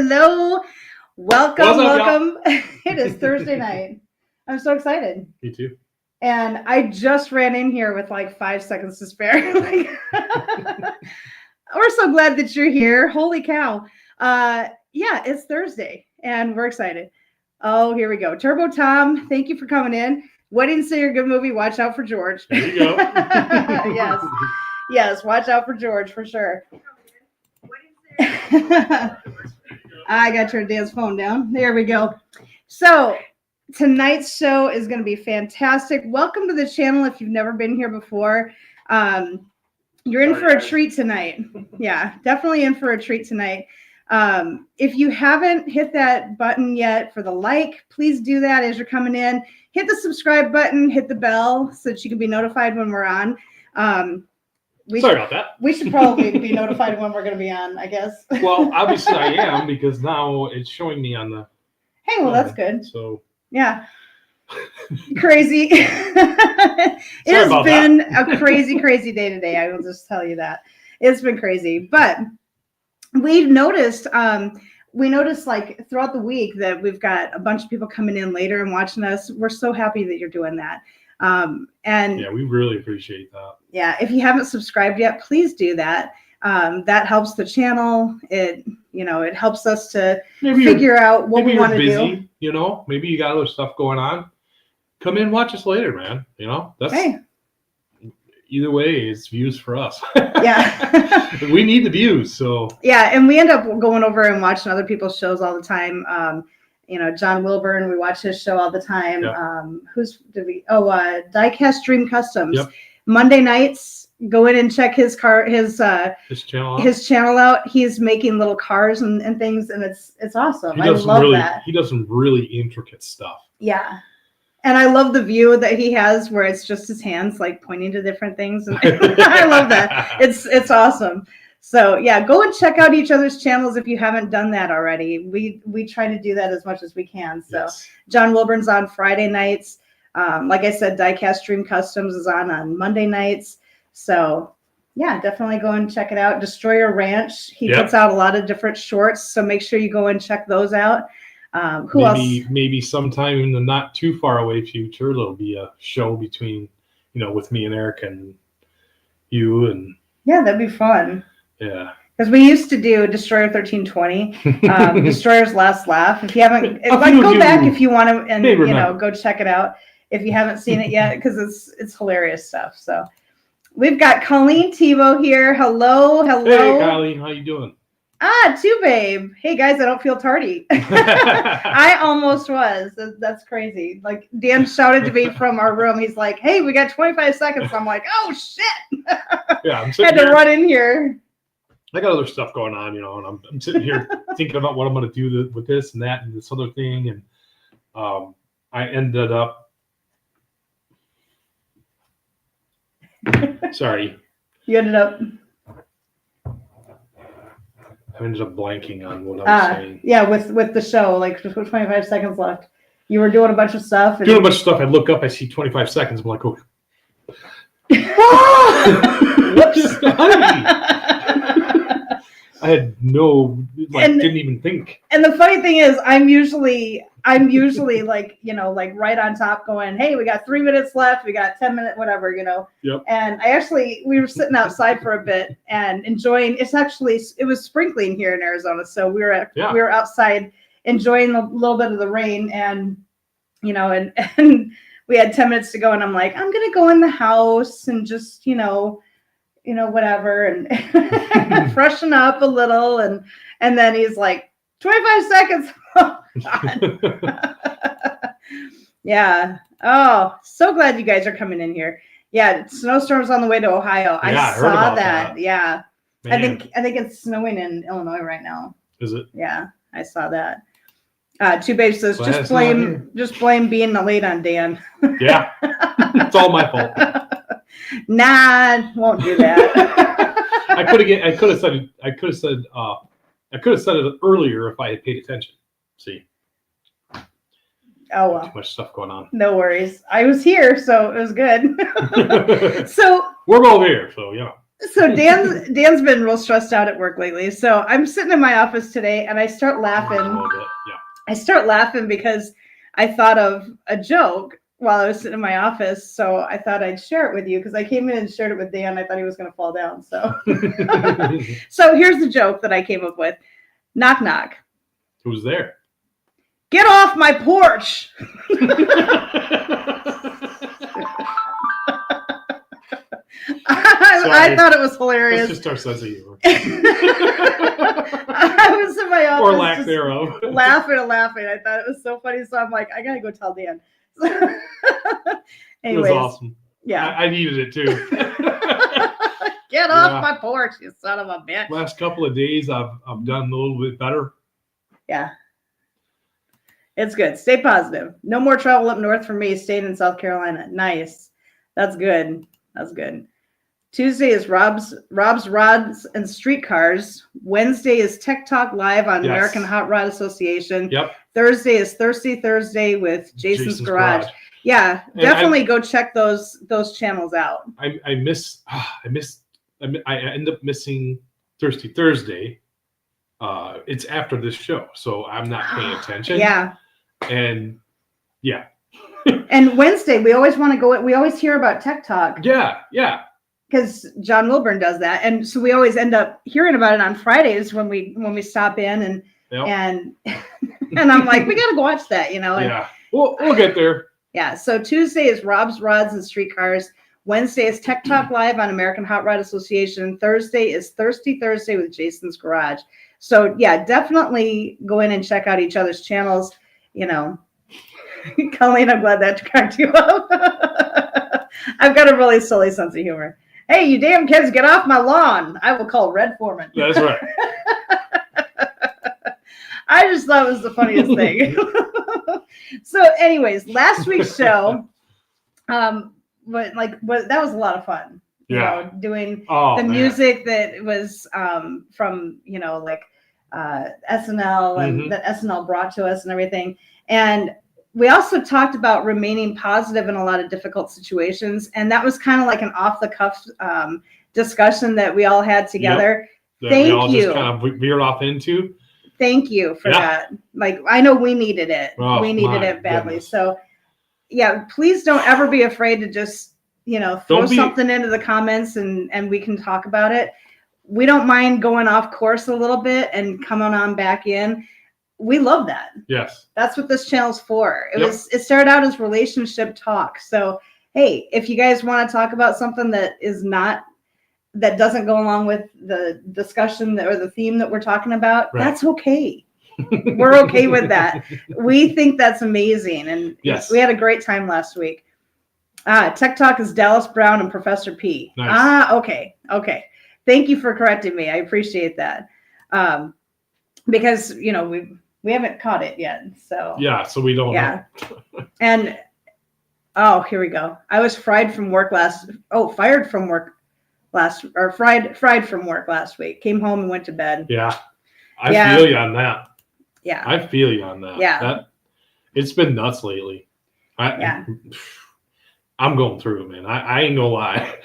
Hello. Welcome, What's up, welcome. It is Thursday night. I'm so excited. Me too. And I just ran in here with like 5 seconds to spare. We're so glad that you're here. Holy cow. Yeah, it's Thursday and we're excited. Oh, here we go. Turbo Tom, thank you for coming in. Wedding Singer, good movie. Watch out for George. There you go. Yes, watch out for George for sure. I got to turn Dan's phone down. There we go. So tonight's show is going to be fantastic. Welcome to the channel if you've never been here before. You're in for a treat tonight. Yeah, definitely in for a treat tonight. If you haven't hit that button yet for the like, please do that as you're coming in. Hit the subscribe button, hit the bell so that you can be notified when we're on. Sorry about that. We should probably be notified when we're going to be on, I guess. Well, obviously I am because now it's showing me on the. Hey, well, that's good. So. Yeah. Crazy. It has been a crazy day today. I will just tell you that. It's been crazy. But we've noticed, like throughout the week that we've got a bunch of people coming in later and watching us. We're so happy that you're doing that. And yeah, we really appreciate that. Yeah, if you haven't subscribed yet, please do that. That helps the channel. It helps us to figure out what we want to do. You know, maybe you got other stuff going on. Come in, watch us later, man. You know, that's either way, it's views for us. Yeah. We need the views, so. Yeah, and we end up going over and watching other people's shows all the time. John Wilburn, we watch his show all the time. Yep. Diecast Dream Customs. Yep. Monday nights, go in and check his channel out. He's making little cars and things, and it's awesome. I love that. He does some really intricate stuff. Yeah. And I love the view that he has where it's just his hands like pointing to different things. And I love that. It's awesome. So yeah, go and check out each other's channels if you haven't done that already. We try to do that as much as we can. So yes. John Wilburn's on Friday nights. Like I said, Diecast Dream Customs is on Monday nights. So yeah, definitely go and check it out. Destroyer Ranch. He puts out a lot of different shorts. So make sure you go and check those out. Who else? Maybe sometime in the not too far away future, there'll be a show between, with me and Eric and you and. Yeah, that'd be fun. Yeah. Because we used to do Destroyer 1320, Destroyer's Last Laugh. If you haven't, go back if you want to, and go check it out if you haven't seen it yet, because it's hilarious stuff. So we've got Colleen Tebow here. Hello. Hey, Colleen, how you doing? Too, babe. Hey guys, I don't feel tardy. I almost was. That's crazy. Like Dan shouted to me from our room. He's like, "Hey, we got 25 seconds." I'm like, "Oh shit!" Yeah, I'm had to run in here. I got other stuff going on, and I'm sitting here thinking about what I'm going to do with this and that and this other thing, and I ended up. Sorry. You ended up. I ended up blanking on what I was saying. Yeah, with the show, like 25 seconds left. You were doing a bunch of stuff. Doing a bunch of stuff. I look up, I see 25 seconds. I'm like, oh. Whoops. I had didn't even think. And the funny thing is, I'm usually like, right on top going, hey, we got 3 minutes left. We got 10 minutes, whatever, Yep. And we were sitting outside for a bit and enjoying, it was sprinkling here in Arizona. So we were outside enjoying a little bit of the rain and we had 10 minutes to go. And I'm like, I'm going to go in the house and just, whatever, and freshen up a little. And then he's like, 25 seconds. Oh, God. Yeah. Oh, so glad you guys are coming in here. Yeah. Snowstorms on the way to Ohio. I saw that. Yeah. Man. I think it's snowing in Illinois right now. Is it? Yeah. I saw that. Two Babe says, just blame being late on Dan. Yeah. It's all my fault. Nah, won't do that. I could have said it earlier if I had paid attention. See. Oh well. Too much stuff going on. No worries. I was here, so it was good. So we're both here, so yeah. So Dan's been real stressed out at work lately. So I'm sitting in my office today and I start laughing. A little bit, yeah. I start laughing because I thought of a joke while I was sitting in my office. So I thought I'd share it with you because I came in and shared it with Dan. I thought he was going to fall down. So, so here's the joke that I came up with. Knock, knock. Who's there? Get off my porch. I thought it was hilarious. That's just our sense of humor. I was in my office. Or lack thereof. Laughing. I thought it was so funny. So I'm like, I got to go tell Dan. Anyways, it was awesome. Yeah. I needed it too. Get off my porch, you son of a bitch. Last couple of days, I've done a little bit better. Yeah. It's good. Stay positive. No more travel up north for me. Staying in South Carolina. Nice. That's good. That's good. Tuesday is Rob's Rods and Streetcars. Wednesday is Tech Talk Live on American Hot Rod Association. Yep. Thursday is Thirsty Thursday with Jason's Garage. Yeah, definitely go check those channels out. I end up missing Thirsty Thursday. It's after this show, so I'm not paying attention. Yeah. And yeah. And Wednesday, we always want to go. We always hear about Tech Talk. Yeah. Because John Wilburn does that, and so we always end up hearing about it on Fridays when we stop in and and I'm like, we got to go watch that, And, yeah, we'll get there. Yeah. So Tuesday is Rob's Rods and Streetcars. Wednesday is Tech Talk Live on American Hot Rod Association. Thursday is Thirsty Thursday with Jason's Garage. So yeah, definitely go in and check out each other's channels. Colleen, I'm glad that cracked you up. I've got a really silly sense of humor. Hey, you damn kids, get off my lawn. I will call Red Foreman. That's right. I just thought it was the funniest thing. So anyways, last week's show, that was a lot of fun. Doing the music that was from, SNL and that SNL brought to us and everything. And we also talked about remaining positive in a lot of difficult situations. And that was kind of like an off the cuff discussion that we all had together. Yep. Thank we all you. Just kind of veered off into. Thank you for that. I know we needed it. Oh, we needed it badly. Goodness. So yeah, please don't ever be afraid to just, throw something into the comments and we can talk about it. We don't mind going off course a little bit and coming on back in. We love that. Yes. That's what this channel's for. It started out as relationship talk. So, hey, if you guys want to talk about something that doesn't go along with the discussion or the theme that we're talking about, that's okay. We're okay with that. We think that's amazing. And we had a great time last week. Tech Talk is Dallas Brown and Professor P. Nice. Okay. Thank you for correcting me. I appreciate that. Because, we haven't caught it yet. So so we don't know. And here we go. I was fired from work last week. Came home and went to bed. Yeah. I feel you on that. Yeah. I feel you on that. Yeah. It's been nuts lately. I'm going through it, man. I ain't gonna lie.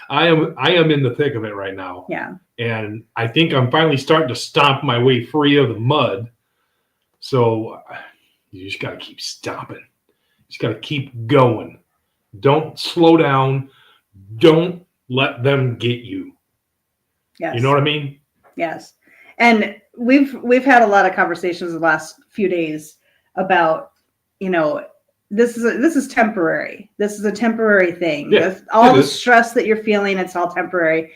I am in the thick of it right now. Yeah. And I think I'm finally starting to stomp my way free of the mud. So you just got to keep stomping. You just got to keep going. Don't slow down. Don't let them get you. Yes. You know what I mean? Yes. And we've had a lot of conversations the last few days about, this is temporary. This is a temporary thing. Yeah, all the stress that you're feeling, it's all temporary.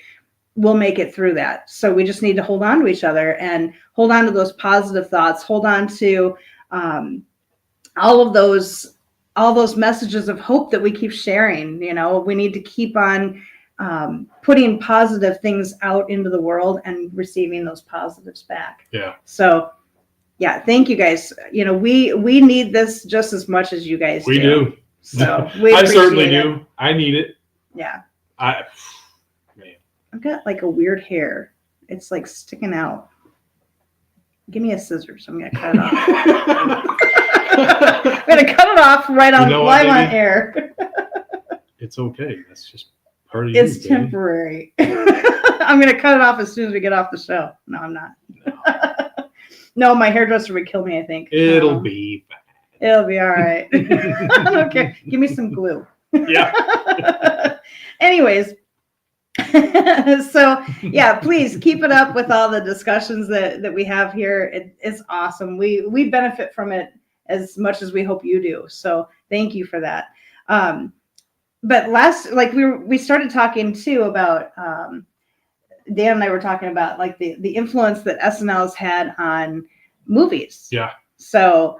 We'll make it through that. So we just need to hold on to each other and hold on to those positive thoughts. Hold on to all those messages of hope that we keep sharing. We need to keep on putting positive things out into the world and receiving those positives back. Yeah. So yeah, thank you guys. We need this just as much as you guys do. We do. So I certainly do. I need it. Yeah. Man. I've got like a weird hair. It's like sticking out. Give me a scissors. I'm gonna cut it off. I'm gonna cut it off right on live on air. It's okay. Part of It's you, baby. temporary. I'm going to cut it off as soon as we get off the show. No, I'm not. No, my hairdresser would kill me, I think. It'll be fine. It'll be all right. I don't care. Give me some glue. Yeah. Anyways, so yeah, please keep it up with all the discussions that we have here. It's awesome. We benefit from it as much as we hope you do. So thank you for that. But we started talking too about Dan and I were talking about like the influence that SNL's had on movies. Yeah. So,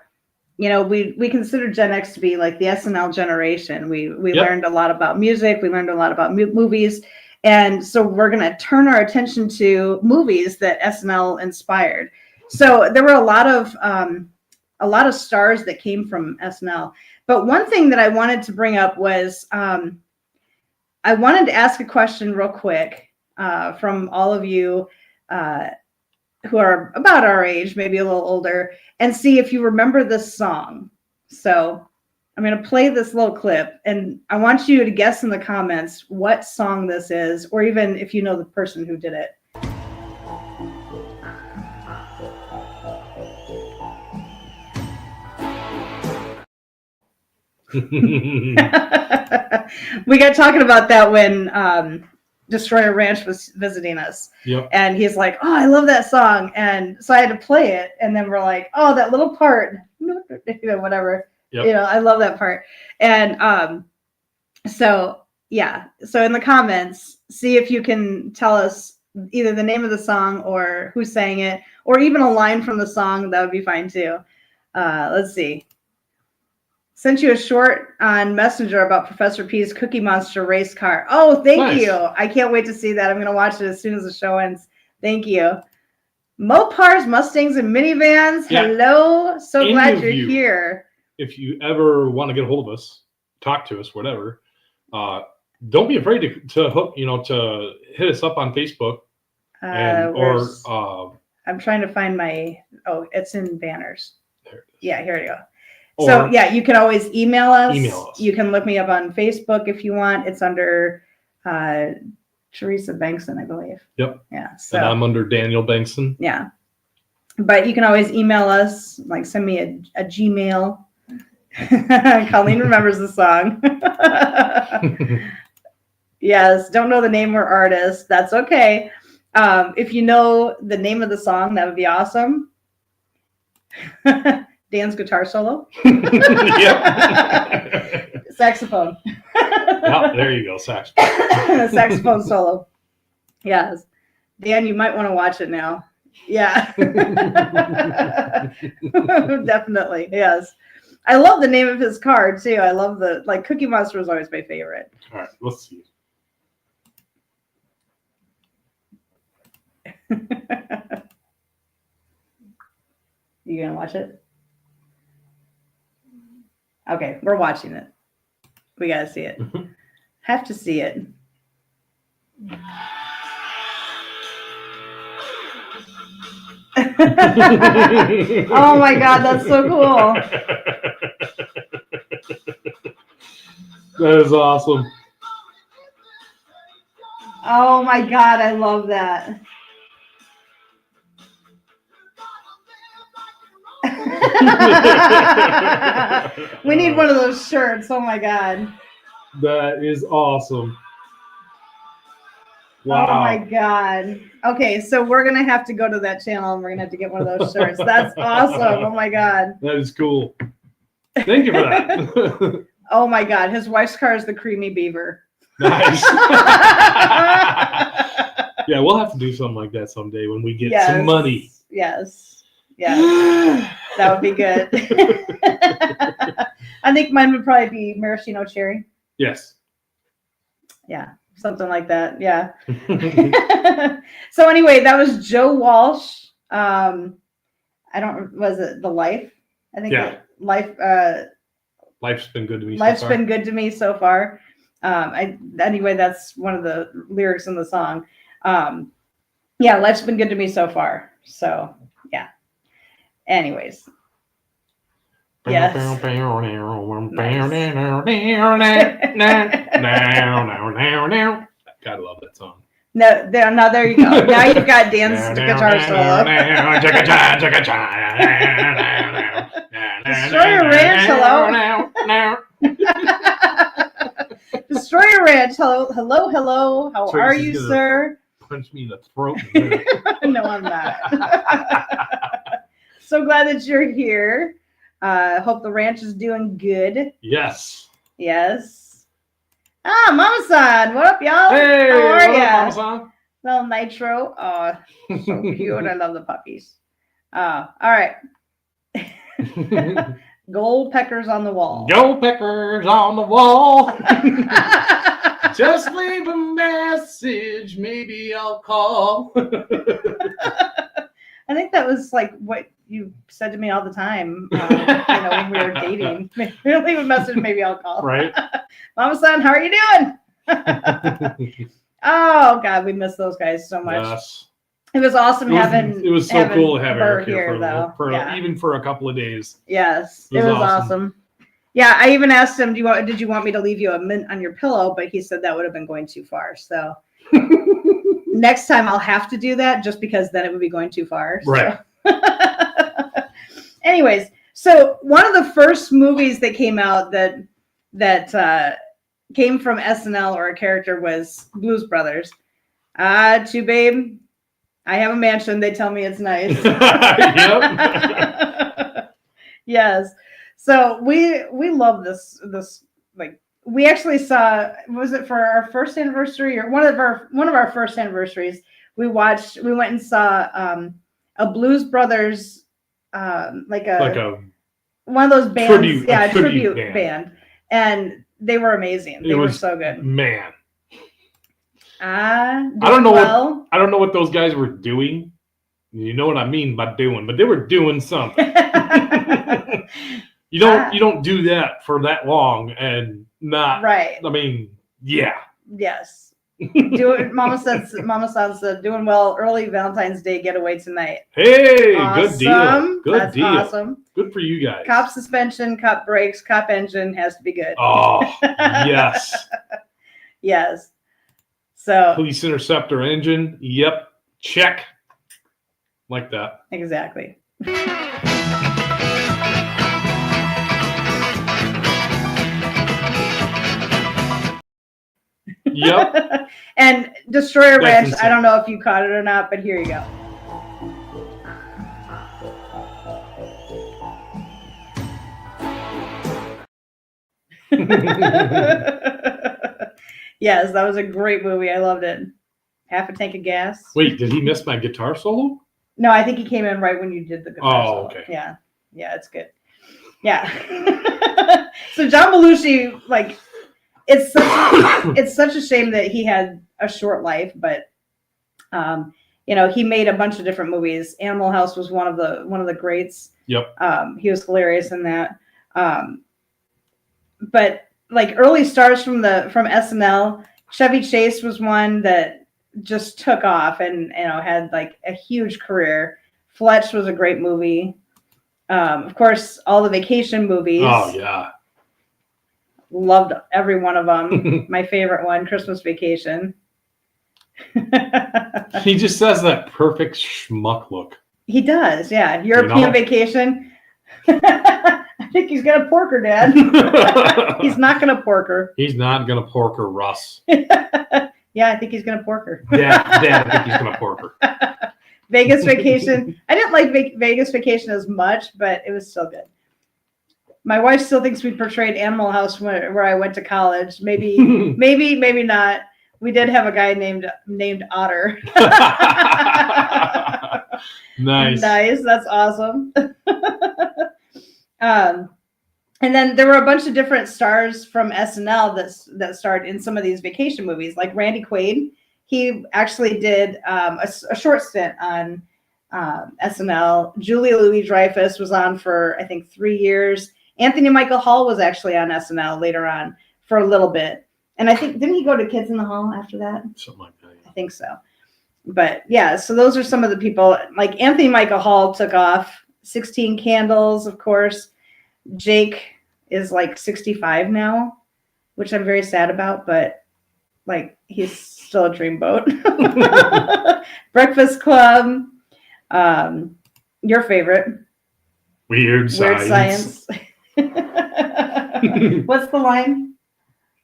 you know, we consider Gen X to be like the SNL generation. We learned a lot about music. We learned a lot about movies. And so we're going to turn our attention to movies that SNL inspired. So there were a lot of stars that came from SNL. But one thing that I wanted to bring up was I wanted to ask a question real quick from all of you who are about our age, maybe a little older, and see if you remember this song. So I'm going to play this little clip, and I want you to guess in the comments what song this is, or even if you know the person who did it. We got talking about that when Destroyer Ranch was visiting us. Yep. And he's like, oh, I love that song. And so I had to play it. And then we're like, oh, that little part, you know, whatever. Yep. You know, I love that part. And so, yeah. So in the comments, see if you can tell us either the name of the song or who sang it, or even a line from the song. That would be fine too. Let's see. Sent you a short on Messenger about Professor P's Cookie Monster race car. Oh, thank you. I can't wait to see that. I'm going to watch it as soon as the show ends. Thank you. Mopars, Mustangs, and minivans. Yeah. Hello. So glad you're here. If you ever want to get a hold of us, talk to us, whatever, don't be afraid to hook, to hit us up on Facebook. I'm trying to find it's in banners. Yeah, here we go. Or, so yeah, you can always email us. You can look me up on Facebook if you want. It's under Teresa Bankson, I believe. Yep. Yeah. So, and I'm under Daniel Bankson. Yeah. But you can always email us, like send me a Gmail. Colleen remembers the song. Yes. Don't know the name or artist. That's okay. If you know the name of the song, that would be awesome. Dan's guitar solo. Saxophone. Yeah, there you go, saxophone. Saxophone solo. Yes. Dan, you might want to watch it now. Yeah. Definitely. Yes. I love the name of his card too. I love Cookie Monster was always my favorite. All right, let's see. You gonna watch it? Okay, we're watching it. We gotta see it. Have to see it. Oh my God, that's so cool. That is awesome. Oh my God, I love that. We need one of those shirts. Oh my God. That is awesome. Wow. Oh my God. Okay, so we're going to have to go to that channel and we're going to have to get one of those shirts. That's awesome. Oh my God. That is cool. Thank you for that. Oh my God. His wife's car is the Creamy Beaver. Nice. Yeah, we'll have to do something like that someday when we get some money. Yes. Yeah, that would be good. I think mine would probably be maraschino cherry. Yes. Yeah, something like that. Yeah. So anyway, that was Joe Walsh. Was it The Life? I think. Yeah. Life's been good to me. Life's been good to me so far. Anyway, that's one of the lyrics in the song. Yeah, life's been good to me so far. So yeah. Anyways. Yes. Now. Gotta love that song. No, now there you go. Now you've got Dan's guitar solo. Destroyer Ranch, hello. Destroyer Ranch, hello. How are you, sir? Punch me in the throat. No, I'm not. So glad that you're here. Hope the ranch is doing good. Yes. Mama-san, what up, y'all? Hey, how are ya? Mama-san? Little Nitro. Oh, so cute. I love the puppies. All right. Gold peckers on the wall. Gold peckers on the wall. Just leave a message. Maybe I'll call. I think that was like what you said to me all the time. When we were dating. Leave a message. Maybe I'll call. Right. Mama-san, how are you doing? Oh God, we miss those guys so much. Yes. It was awesome having. It was so cool to have Eric here, though. Even for a couple of days. Yes, it was awesome. Yeah, I even asked him, did you want me to leave you a mint on your pillow? But he said that would have been going too far. So next time I'll have to do that, just because then it would be going too far. Right. So. Anyways, so one of the first movies that came out that came from SNL or a character was Blues Brothers. Too, babe. I have a mansion. They tell me it's nice. Yep. Yes. So we love this like we actually saw, was it for our first anniversary or one of our first anniversaries, we went and saw a Blues Brothers like a one of those bands, tribute band. And they were amazing. They were so good. Man. I don't know what those guys were doing. You know what I mean by doing, but they were doing something. You don't do that for that long and not right. I mean, yeah. Yes. Mama said doing well. Early Valentine's Day getaway tonight. Hey, awesome. Good deal. That's deal. Awesome. Good for you guys. Cop suspension, cop brakes, cop engine has to be good. Oh, yes. Yes. So police interceptor engine. Yep. Check. Like that. Exactly. Yep. And Destroyer Ranch, I don't know if you caught it or not, but here you go. Yes, that was a great movie. I loved it. Half a tank of gas. Wait, did he miss my guitar solo? No, I think he came in right when you did the guitar solo. Okay. Yeah, it's good. Yeah. So John Belushi, like, it's such a shame that he had a short life, but he made a bunch of different movies. Animal House was one of the greats. Yep. He was hilarious in that. But like early stars from SNL, Chevy Chase was one that just took off and had like a huge career. Fletch was a great movie. Of course, all the vacation movies. Oh yeah. Loved every one of them. My favorite one, Christmas Vacation. He just has that perfect schmuck look. He does, yeah. European Vacation. I think he's gonna pork her, Dad. He's not gonna pork her. He's not gonna pork her, Russ. Yeah, I think he's gonna pork her. Dad, I think he's gonna pork her. Vegas Vacation. I didn't like Vegas Vacation as much, but it was still good. My wife still thinks we portrayed Animal House where I went to college. Maybe not. We did have a guy named Otter. Nice. That's awesome. And then there were a bunch of different stars from SNL that starred in some of these vacation movies, like Randy Quaid. He actually did a short stint on SNL. Julia Louis-Dreyfus was on for, I think, 3 years. Anthony Michael Hall was actually on SNL later on for a little bit. And I think, didn't he go to Kids in the Hall after that? Something like that. Yeah. I think so. But yeah, so those are some of the people. Like Anthony Michael Hall took off. 16 Candles, of course. Jake is like 65 now. which I'm very sad about, but like he's still a dreamboat. Breakfast Club, your favorite. Weird Science. What's the line?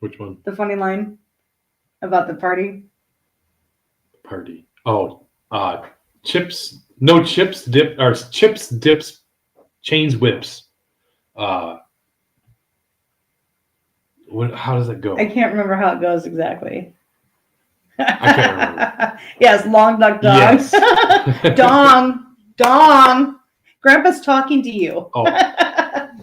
Which one? The funny line about the party. Party. Oh, chips. No chips. Dip or chips. Dips. Chains. Whips. How does it go? I can't remember how it goes exactly. I can't remember. Yes, long duck dong. Yes. Dong. Grandpa's talking to you. Oh,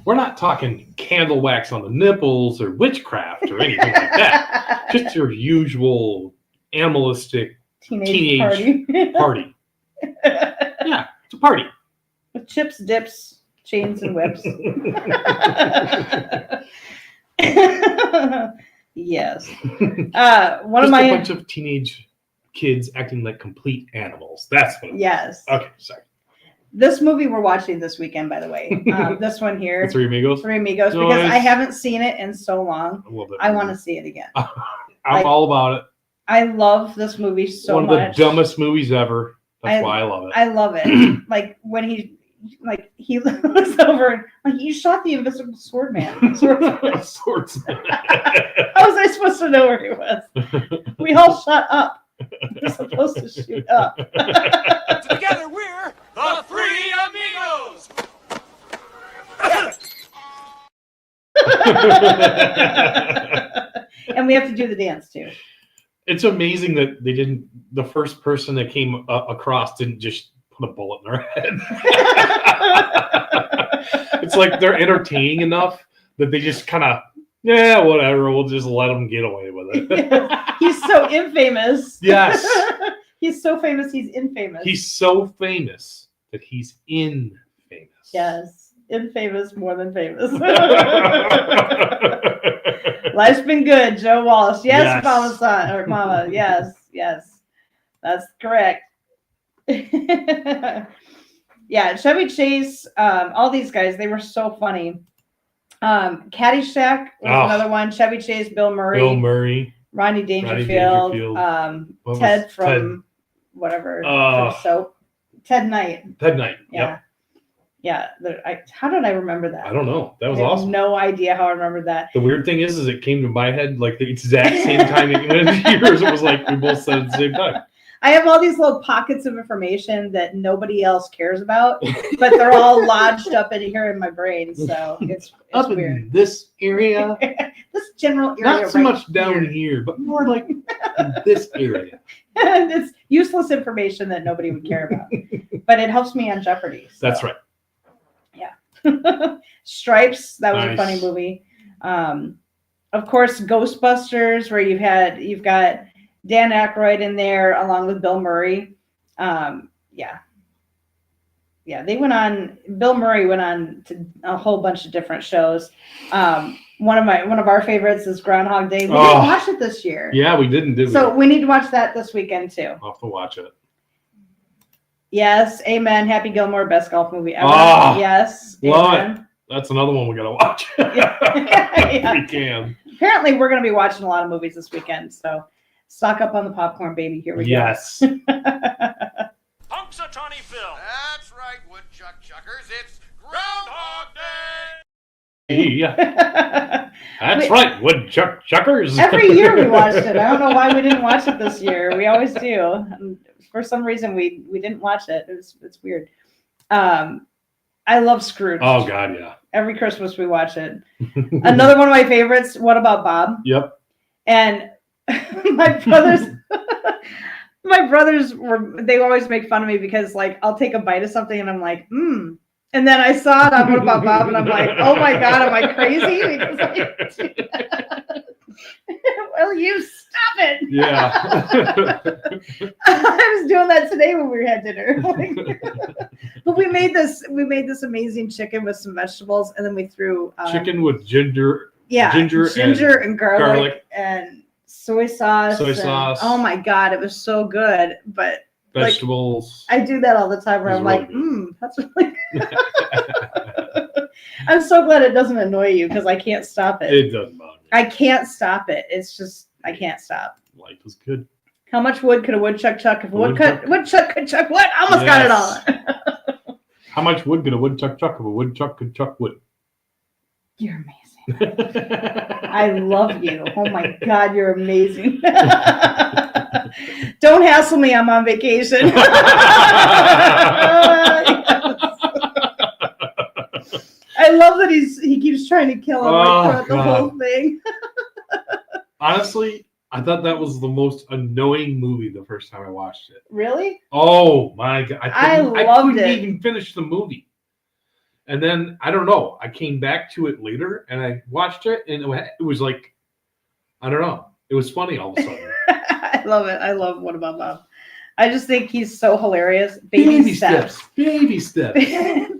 we're not talking candle wax on the nipples or witchcraft or anything like that. Just your usual animalistic teenage party. Yeah, it's a party. With chips, dips, chains, and whips. Yes. One of my a bunch of teenage kids acting like complete animals. That's what. Yes. Okay, sorry. This movie we're watching this weekend, by the way. This one here. Three Amigos. Three Amigos, because I haven't seen it in so long. I want to see it again. I'm all about it. I love this movie so much. One of the dumbest movies ever. That's why I love it. I love it. Like when he looks over, like you shot the invisible sword man. Swordsman. How was I supposed to know where he was? We all shot up. We're supposed to shoot up. Together we're the Three Amigos. And we have to do the dance too. It's amazing that they didn't. The first person that came across didn't just put a bullet in their head. It's like they're entertaining enough that they just kind of, whatever. We'll just let them get away with it. Yes. He's so infamous. Yes. He's so famous. He's infamous. He's so famous that he's infamous. Yes, infamous more than famous. Life's been good, Joe Walsh. Yes, Mama son or Mama. Yes, that's correct. Yeah, Chevy Chase. All these guys, they were so funny. Caddyshack was another one. Chevy Chase, Bill Murray, Rodney Dangerfield, Ted from whatever from Soap. Ted Knight. Yeah. Yeah. How did I remember that? I don't know. That was I have awesome. No idea how I remember that. The weird thing is it came to my head like the exact same time it went into yours. It was like we both said it at the same time. I have all these little pockets of information that nobody else cares about, but they're all lodged up in here in my brain. So it's up weird. In this area, this general area, not so much down here, but more like in this area. And it's useless information that nobody would care about, but it helps me on Jeopardy. So. That's right. Yeah. Stripes. That was a funny movie. Of course, Ghostbusters, where you've got Dan Aykroyd in there along with Bill Murray. They went on. Bill Murray went on to a whole bunch of different shows. One of our favorites is Groundhog Day. We didn't watch it this year. Yeah, we didn't, did we? So we need to watch that this weekend too. I'll have to watch it. Yes, amen. Happy Gilmore, best golf movie ever. Yes, amen. That's another one we gotta watch. Yeah. We can. Apparently, we're gonna be watching a lot of movies this weekend, so stock up on the popcorn, baby. Here we go. Yes. Punxsutawney Phil. That's right, woodchuck chuckers. It's Groundhog Day. Yeah. That's right, woodchuck chuckers. Every year we watched it. I don't know why we didn't watch it this year. We always do. And for some reason, we didn't watch it. It's weird. I love Scrooge. Oh God, yeah. Every Christmas we watch it. Another one of my favorites. What About Bob? Yep. And my brothers they always make fun of me because like I'll take a bite of something and I'm like, and then I saw it on What About Bob and I'm like, oh my God, am I crazy? Will you stop it? Yeah. I was doing that today when we had dinner. But we made this amazing chicken with some vegetables and then we threw chicken with ginger and garlic and soy sauce. Oh my God, it was so good. But vegetables. Like, I do that all the time where I'm like, really that's really good. I'm so glad it doesn't annoy you because I can't stop it. It doesn't bother me. I can't stop it. It's just I can't stop. Life is good. How much wood could a woodchuck chuck if a Woodchuck. woodchuck could chuck wood? I almost got it all. How much wood could a woodchuck chuck if a woodchuck could chuck wood? You're amazing. I love you. Oh my God, you're amazing. Don't hassle me. I'm on vacation. I love that he keeps trying to kill him throughout the whole thing. Honestly, I thought that was the most annoying movie the first time I watched it. Really? Oh my God. I loved couldn't it. even finish the movie. And then, I don't know, I came back to it later and I watched it and it was like, I don't know. It was funny all of a sudden. I love it. I love What About Bob. I just think he's so hilarious. Baby steps. Baby steps.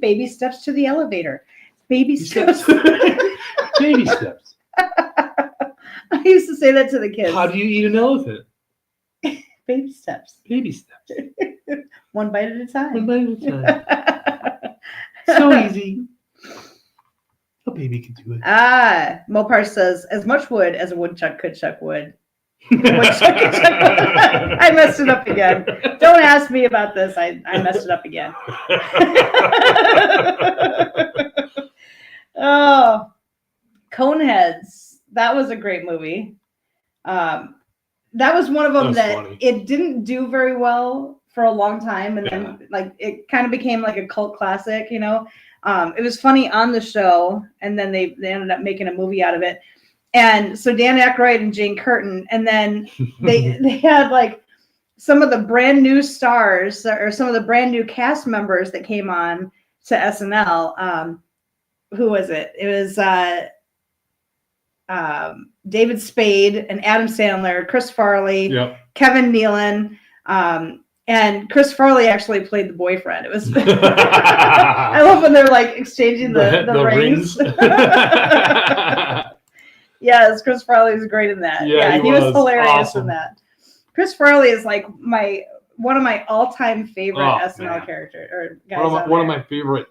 Baby steps to the elevator. Baby steps. Baby steps. I used to say that to the kids. How do you eat an elephant? Baby steps. Baby steps. One bite at a time. One bite at a time. So easy. A baby can do it. Mopar says, as much wood as a woodchuck could chuck wood. I messed it up again. Don't ask me about this. I messed it up again. Oh, Coneheads. That was a great movie. That was one of them that funny. It didn't do very well for a long time, and then like it kind of became like a cult classic. You know, it was funny on the show, and then they ended up making a movie out of it. And so Dan Aykroyd and Jane Curtin, and then they had like some of the brand new stars or some of the brand new cast members that came on to SNL. Who was it? It was David Spade and Adam Sandler, Chris Farley, Kevin Nealon, and Chris Farley actually played the boyfriend. It was I love when they're like exchanging the rings. Yes, Chris Farley was great in that. Yeah, he was hilarious in that. Chris Farley is like one of my all-time favorite SNL characters or guys. One of my favorite.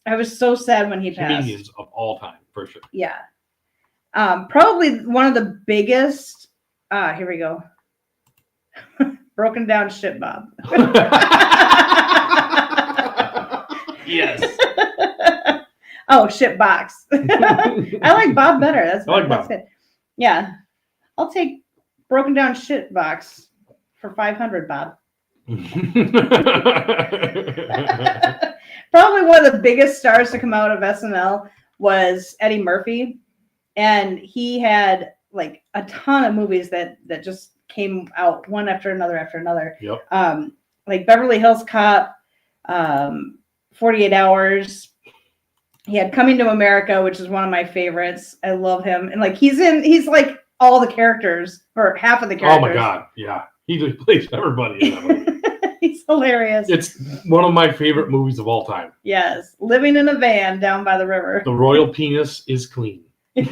I was so sad when he passed. Comedians of all time, for sure. Yeah. Probably one of the biggest. Here we go. Broken down shit, Bob. Yes. Oh, shit box. I like Bob better. That's good. Yeah. I'll take broken down shit box for $500, Bob. Probably one of the biggest stars to come out of SNL was Eddie Murphy. And he had like a ton of movies that just came out one after another. Yep. Like Beverly Hills Cop, 48 Hours. He had Coming to America, which is one of my favorites. I love him. And like he's like all the characters or half of the characters. Oh my God. Yeah. He just plays everybody in that movie. He's hilarious. It's one of my favorite movies of all time. Yes. Living in a van down by the river. The royal penis is clean. Yes,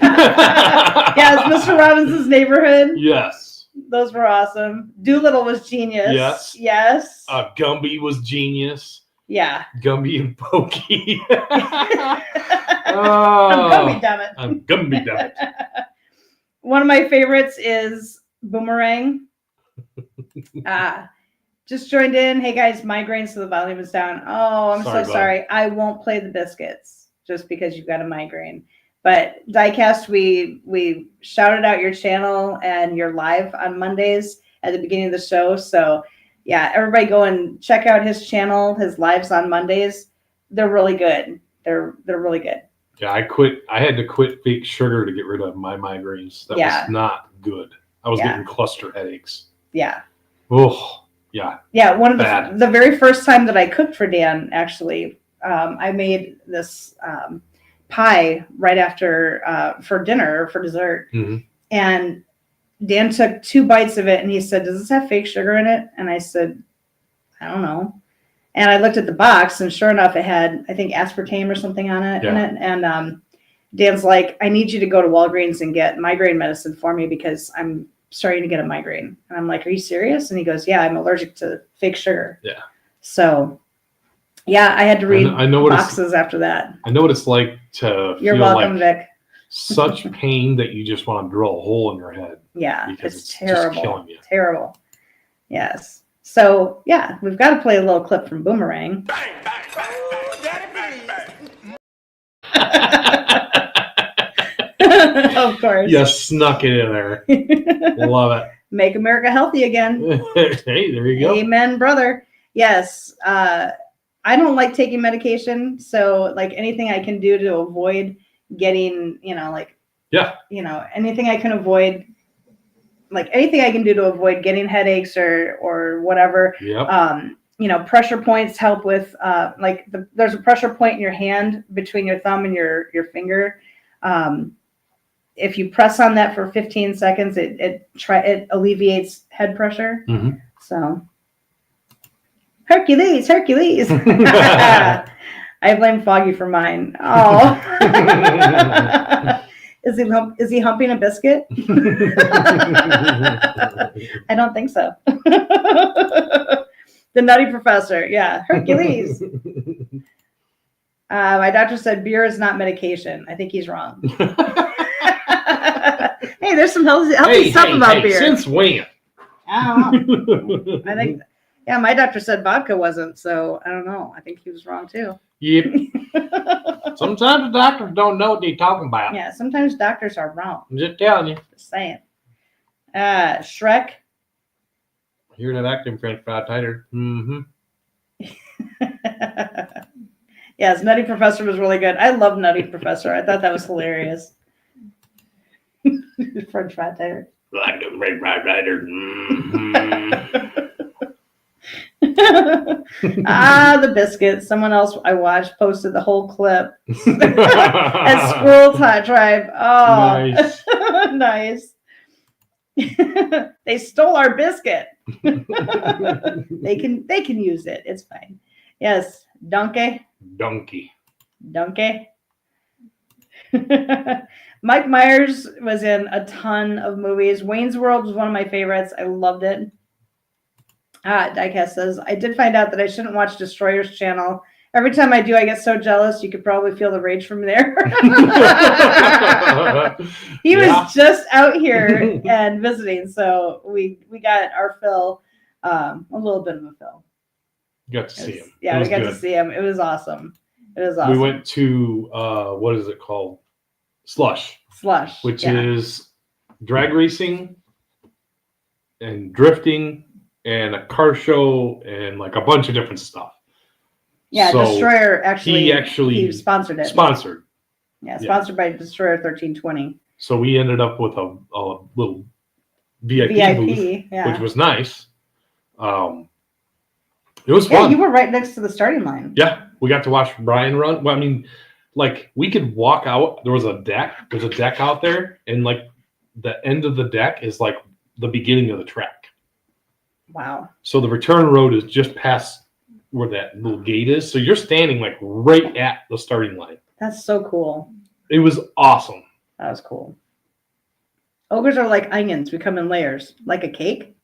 Mr. Robinson's Neighborhood. Yes. Those were awesome. Doolittle was genius. Yes. Yes. Gumby was genius. Yeah. Gumby and Pokey. I'm Gumby, damn it. I'm Gumby, damn it. One of my favorites is Boomerang. Just joined in. Hey guys, migraines, so the volume is down. Oh, I'm so sorry. I won't play the biscuits just because you've got a migraine. But Diecast, we shouted out your channel and you're live on Mondays at the beginning of the show. So yeah, everybody go and check out his channel. His lives on Mondays. They're really good. They're really good. Yeah, I had to quit fake sugar to get rid of my migraines. That was not good. I was getting cluster headaches. Yeah. Oh, yeah. Yeah, one of the very first time that I cooked for Dan, actually, I made this pie right after for dinner or for dessert. Mm-hmm. And Dan took 2 bites of it and he said, "Does this have fake sugar in it?" And I said, "I don't know." And I looked at the box and sure enough, it had, I think, aspartame or something on it in it. And Dan's like, "I need you to go to Walgreens and get migraine medicine for me because I'm starting to get a migraine." And I'm like, "Are you serious?" And he goes, "Yeah, I'm allergic to fake sugar." Yeah. So Yeah, I had to read I know what boxes after that. I know what it's like to You're feel welcome, like Vic. such pain that you just want to drill a hole in your head. Yeah, Because it's it's terrible. just killing you. Terrible. Yes. So, yeah, we've got to play a little clip from Boomerang. Bang, bang, bang, bang, bang, bang. Of course. You snuck it in there. Love it. Make America healthy again. Hey, there you go. Amen, brother. Yes. I don't like taking medication. So, like, anything I can do to avoid getting, anything I can avoid, like anything I can do to avoid getting headaches or whatever. Yep. Pressure points help with, there's a pressure point in your hand between your thumb and your finger. If you press on that for 15 seconds, it alleviates head pressure. Mm-hmm. So, Hercules. I blame Foggy for mine. Oh, is he humping a biscuit? I don't think so. The Nutty Professor, yeah, Hercules. My doctor said beer is not medication. I think he's wrong. Hey, there's some healthy stuff about beer. Since when? I don't know. I think, yeah, my doctor said vodka wasn't, so I don't know. I think he was wrong too. Yep. Sometimes the doctors don't know what they're talking about. Yeah, sometimes doctors are wrong. I'm just telling you. Just saying. Shrek. Hear that acting French fry tighter. Mm-hmm. Yes, Nutty Professor was really good. I love Nutty Professor. I thought that was hilarious. French fry tighter. Like the French fry tighter. The biscuit. Someone else I watched posted the whole clip at Squirrel Tribe. Oh, nice. They stole our biscuit. They can use it. It's fine. Yes, Donkey. Mike Myers was in a ton of movies. Wayne's World was one of my favorites. I loved it. Diecast says, I did find out that I shouldn't watch Destroyer's channel. Every time I do, I get so jealous. You could probably feel the rage from there. He was just out here and visiting, so we got our fill, a little bit of a fill. Got to see him. Yeah, we got to see him. It was awesome. We went to what is it called? Slush, which is drag racing and drifting and a car show and like a bunch of different stuff. Yeah, so Destroyer he sponsored it. Sponsored by Destroyer 1320. So we ended up with a little VIP booth, which was nice. It was fun. You were right next to the starting line. Yeah, we got to watch Brian run. Well, I mean, like we could walk out. There was a deck. There's a deck out there, and like the end of the deck is like the beginning of the track. Wow. So the return road is just past where that little gate is. So you're standing like right at the starting line. That's so cool. It was awesome. That was cool. Ogres are like onions. We come in layers. Like a cake?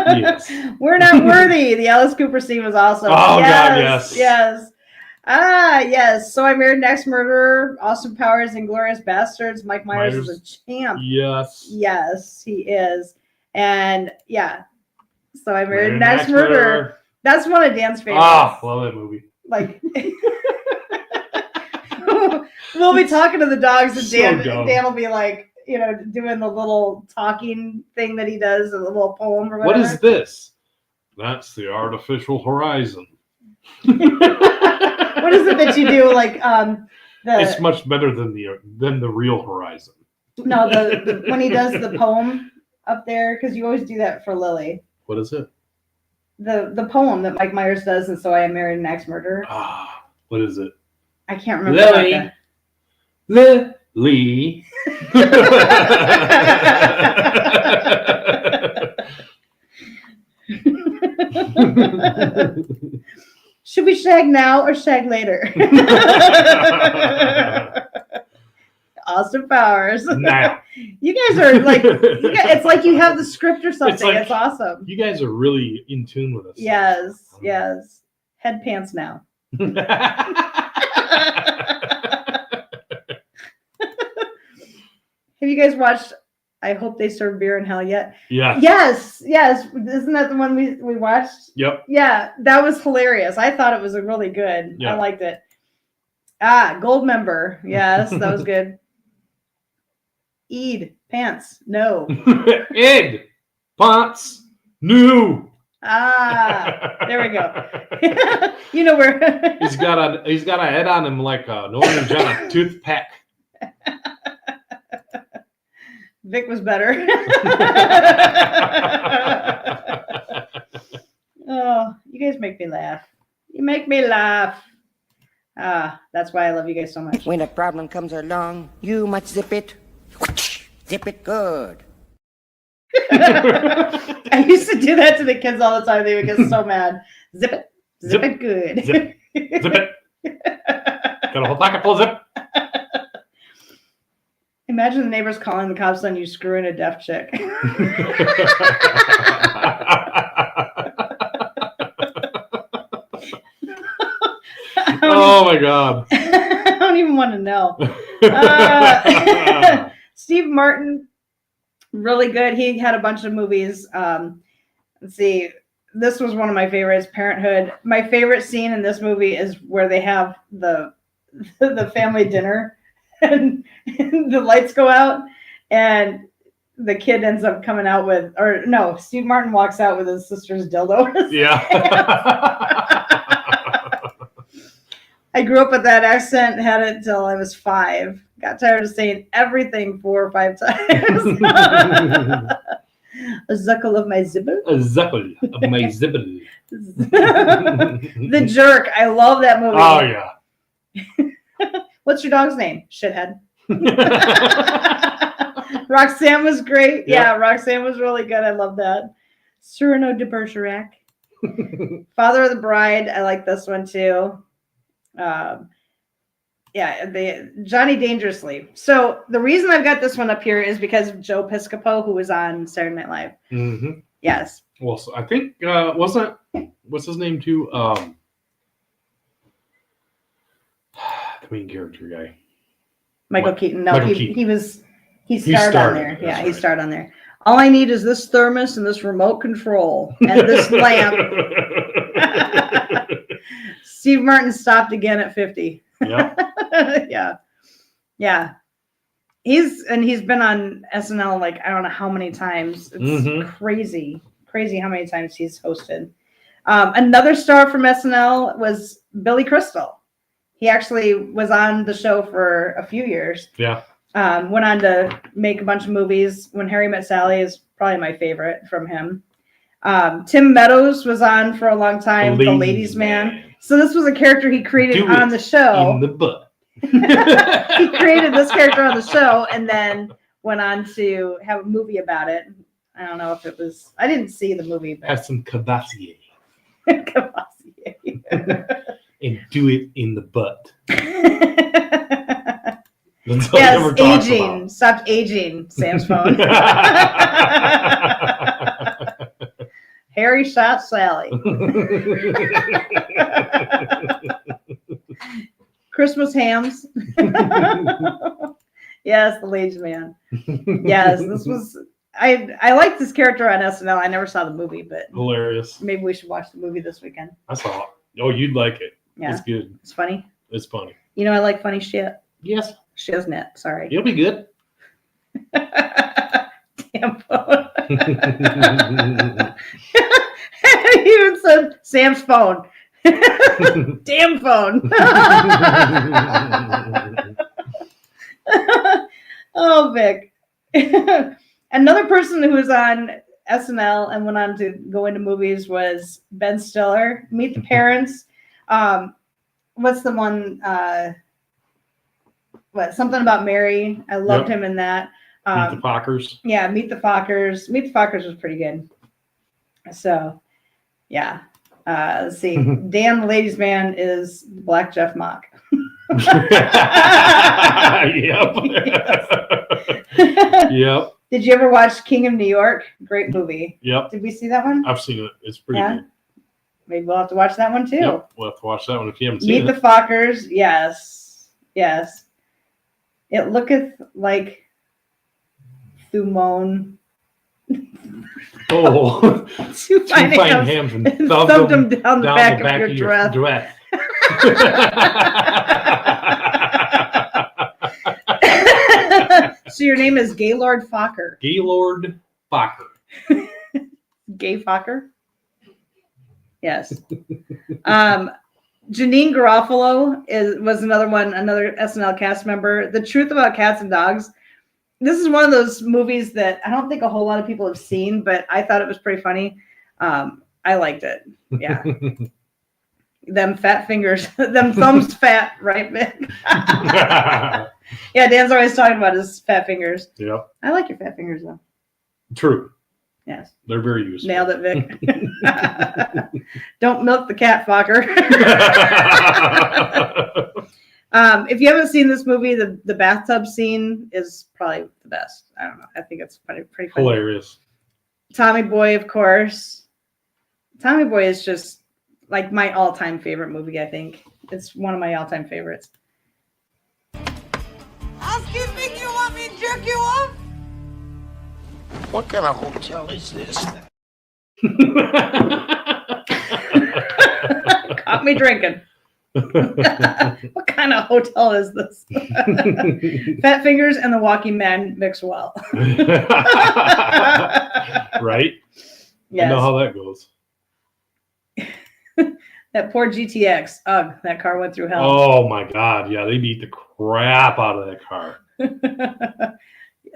Yes. We're not worthy. The Alice Cooper scene was awesome. Oh, God, yes. Yes. Yes. So I Married an Ex-Murderer, Austin Powers, Inglourious Bastards. Mike Myers is a champ. Yes. Yes, he is. And yeah. So I Married an Ex-Murderer. That's one of Dan's favorites. Ah, love that movie. Like, we'll be talking to the dogs, and Dan will be like, doing the little talking thing that he does, a little poem or whatever. What is this? That's the artificial horizon. What is it that you do? Like, it's much better than the real horizon. No, the when he does the poem up there, because you always do that for Lily. What is it? The poem that Mike Myers does, and So I Married an Ex-Murderer. What is it? I can't remember. Lily. Should we shag now or shag later? Austin Powers. Now. You guys are like, it's like you have the script or something. It's like, awesome. You guys are really in tune with us. Yes. Head pants now. Have you guys watched I Hope They Serve Beer in Hell Yet? Yeah. Yes. Isn't that the one we watched? Yep. Yeah, that was hilarious. I thought it was really good. Yeah. I liked it. Gold member. Yes, that was good. Eid. Pants. No. Ed. Pants. No. There we go. You know where he's got a head on him like a Northern John toothpick. Vic was better. Oh, you guys make me laugh. You make me laugh. That's why I love you guys so much. When a problem comes along, you must zip it. Zip it good. I used to do that to the kids all the time. They would get so mad. Zip it. Zip it good. Zip it. Got a whole pocket full of zip. Imagine the neighbors calling the cops on you screwing a deaf chick. Oh my God. I don't even want to know. Steve Martin, really good. He had a bunch of movies. Let's see. This was one of my favorites, Parenthood. My favorite scene in this movie is where they have the family dinner and the lights go out and the kid ends up coming out with, or no, Steve Martin walks out with his sister's dildo. Yeah. I grew up with that accent, had it till I was 5. Got tired of saying everything 4 or 5 times. A zuckle of my zibble. A zuckle of my zibble. The Jerk. I love that movie. Oh, yeah. What's your dog's name? Shithead. Roxanne was great. Yep. Yeah, Roxanne was really good. I love that. Cyrano de Bergerac. Father of the Bride. I like this one too. Johnny Dangerously. So the reason I've got this one up here is because of Joe Piscopo, who was on Saturday Night Live. Mm-hmm. Yes. Well, so I think what's his name too? The main character guy. Michael Keaton. No, Michael he Keaton. he starred on there. Yeah, he starred on there. All I need is this thermos and this remote control and this lamp. Steve Martin stopped again at 50. Yeah. Yeah. He's been on SNL like I don't know how many times. It's crazy how many times he's hosted. Another star from SNL was Billy Crystal. He actually was on the show for a few years. Yeah. Went on to make a bunch of movies. When Harry Met Sally is probably my favorite from him. Tim Meadows was on for a long time. The Ladies Man. So this was a character he created on the show. In the butt. He created this character on the show and then went on to have a movie about it. I don't know if it was. I didn't see the movie. But Have some Cavassier. Cavassier. And do it in the butt. That's all Yes, he ever talks aging. about. Stop aging, Sam's phone. Harry shot Sally. Christmas hams. Yes, the Ladies Man. Yes, this was. I liked this character on SNL. I never saw the movie, but Hilarious. maybe we should watch the movie this weekend. I saw it. Oh, you'd like it. Yeah, It's good. it's funny. It's funny. You know, I like funny shit. Yes. Shiznit. Sorry. You'll be good. Damn phone. He even said Sam's phone. Damn phone. Oh, Vic. Another person who was on SNL and went on to go into movies was Ben Stiller. Meet the Parents. What's the one? Something About Mary. I loved him in that. Meet the Fockers. Yeah, Meet the Fockers. Meet the Fockers was pretty good. So, yeah. Let's see. Dan the Ladies Man is Black Jeff Mock. Yep. Yep. Did you ever watch King of New York? Great movie. Yep. Did we see that one? I've seen it. It's pretty Yeah. good. Maybe we'll have to watch that one too. Yep. We'll have to watch that one if you haven't Meet seen the it. Fockers. Yes. Yes. It looketh like Thumone. Oh, Two fine hams hams and thumbed them down the back of your dress. So your name is Gaylord Fokker. Gaylord Fokker. Gay Fokker? Yes. Janine Garofalo was another SNL cast member. The Truth About Cats and Dogs. This is one of those movies that I don't think a whole lot of people have seen, but I thought it was pretty funny. I liked it. Yeah. Them fat fingers, them thumbs fat, right, Vic? Yeah, Dan's always talking about his fat fingers. Yep. I like your fat fingers, though. True. Yes. They're very useful. Nailed it, Vic. Don't milk the cat, Fokker. If you haven't seen this movie, the bathtub scene is probably the best. I don't know. I think it's pretty funny. Hilarious. Tommy Boy, of course. Tommy Boy is just like my all-time favorite movie, I think. It's one of my all-time favorites. Housekeeping, you want me to jerk you off? What kind of hotel is this? Caught me drinking. What kind of hotel is this? Fat fingers and the walking man mix well. Right? Yes. I know how that goes. That poor GTX. Ugh, that car went through hell. Oh my God. Yeah, they beat the crap out of that car.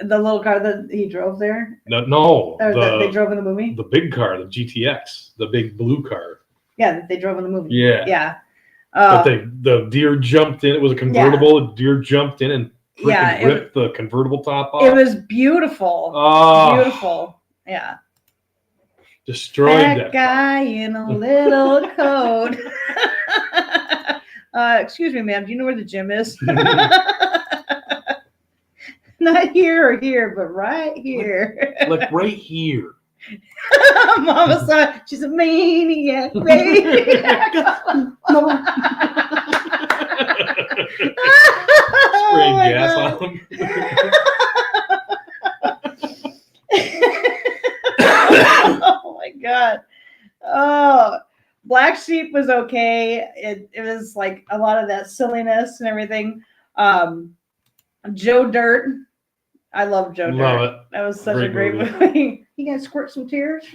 The little car that he drove there? No. Or that they drove in the movie? The big car, the GTX, the big blue car. Yeah, that they drove in the movie. Yeah. Yeah. But the deer jumped in. It was a convertible. The deer jumped in and ripped the convertible top off. It was beautiful. Oh, Beautiful. Yeah. Destroyed That that guy in a little coat. Excuse me, ma'am. Do you know where the gym is? Not here or here, but right here. Like right here. Mama saw it. She's a maniac, maniac. Spraying Oh gas God. on them. Oh my God. Oh, Black Sheep was okay. It was like a lot of that silliness and everything. Joe Dirt. I love Joe Dirt. Love it. That was such a Great great movie. You guys squirt some tears?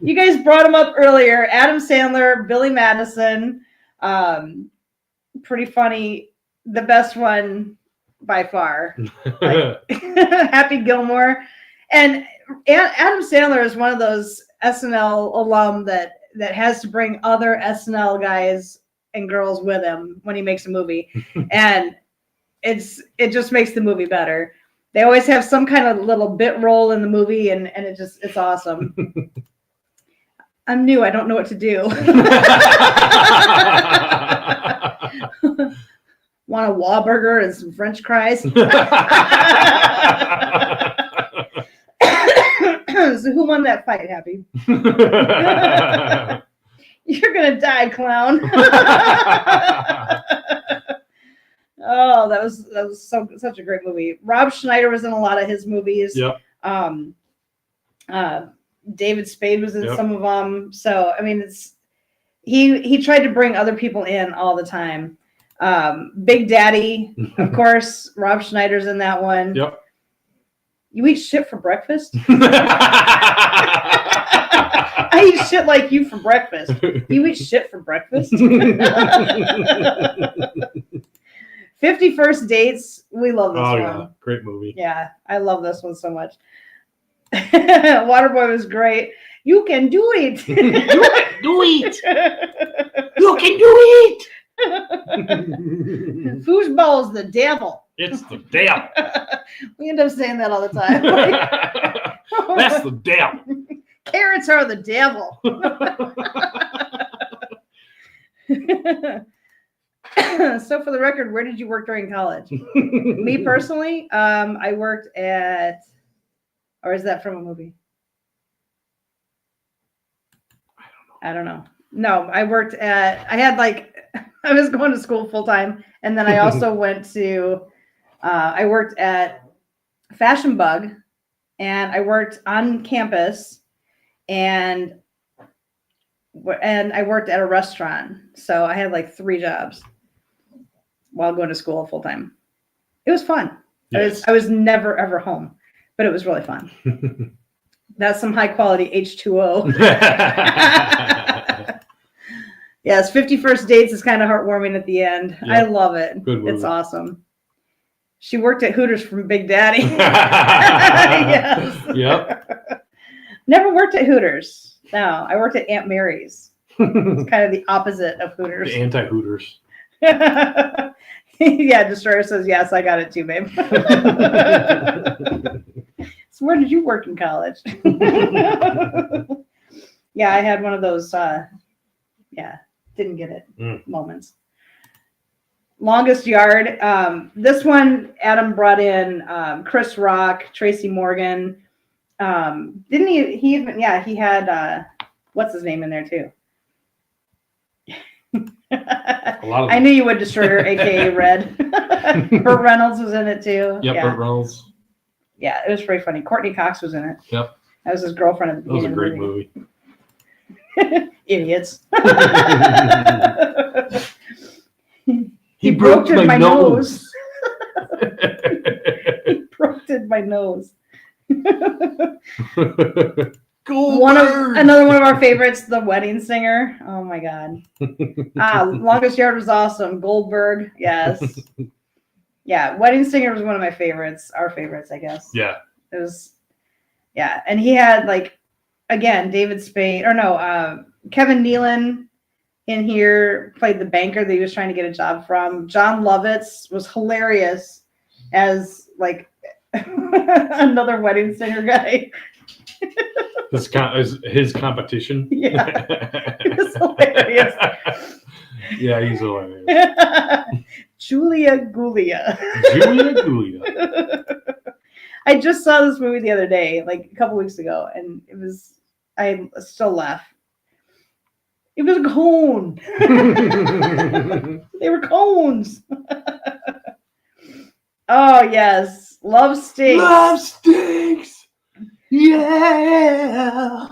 You guys brought him up earlier. Adam Sandler, Billy Madison. Pretty funny. The best one by far. Like, Happy Gilmore. And Adam Sandler is one of those SNL alum that has to bring other SNL guys and girls with him when he makes a movie. And it just makes the movie better. They always have some kind of little bit role in the movie, and it's awesome. I'm new. I don't know what to do. Want a Wahlburger and some French fries? So who won that fight, Happy? You're gonna die, clown. Oh, that was such a great movie. Rob Schneider was in a lot of his movies. Yep. David Spade was in some of them. So I mean, he tried to bring other people in all the time. Big Daddy, of course. Rob Schneider's in that one. Yep. You eat shit for breakfast? I eat shit like you for breakfast. You eat shit for breakfast? 50 First Dates. We love this one. Yeah. Great movie. Yeah, I love this one so much. Waterboy was great. You can do it. Do it. You can do it. Foosball's the devil. It's the devil. We end up saying that all the time. That's the devil. Carrots are the devil. So for the record, where did you work during college? Me personally, I worked at, or is that from a movie? I don't know. No, I worked at, I was going to school full time. And then I also went to, I worked at Fashion Bug, and I worked on campus, and I worked at a restaurant. So I had like 3 jobs while going to school full time. It was fun. Yes. I was never ever home, but it was really fun. That's some high quality H2O. Yes, 51st Dates is kind of heartwarming at the end. Yeah. I love it. Good movie. It's awesome. She worked at Hooters from Big Daddy. Yes. Yep. Never worked at Hooters. No, I worked at Aunt Mary's. It's kind of the opposite of Hooters. The anti-Hooters. Yeah, Destroyer says, yes, I got it too, babe. So where did you work in college? Yeah, I had one of those, didn't get it moments. Longest Yard. This one, Adam brought in Chris Rock, Tracy Morgan. Didn't he? He had, what's his name in there too? A lot of I knew you would, Destroyer, aka Red. Burt Reynolds was in it too. Yep, Yeah. Burt Reynolds. Yeah, it was pretty funny. Courtney Cox was in it. Yep. That was his girlfriend at the That was a beginning. great movie. Idiots. He broke my nose. He broke my nose. Goldberg. Another one of our favorites, The Wedding Singer. Oh my God. Longest Yard was awesome. Goldberg, yes. Yeah, Wedding Singer was one of my favorites. Our favorites, I guess. Yeah. It was, yeah. And he had again, David Spade, or no, Kevin Nealon in here played the banker that he was trying to get a job from. John Lovitz was hilarious as another Wedding Singer guy. His competition. Yeah. It was hilarious. Yeah, he's hilarious. Julia Gulia. Julia Gulia. I just saw this movie the other day, a couple weeks ago, and I still laugh. It was a cone. They were cones. Oh, yes. Love Stinks. Love Stinks. Yeah.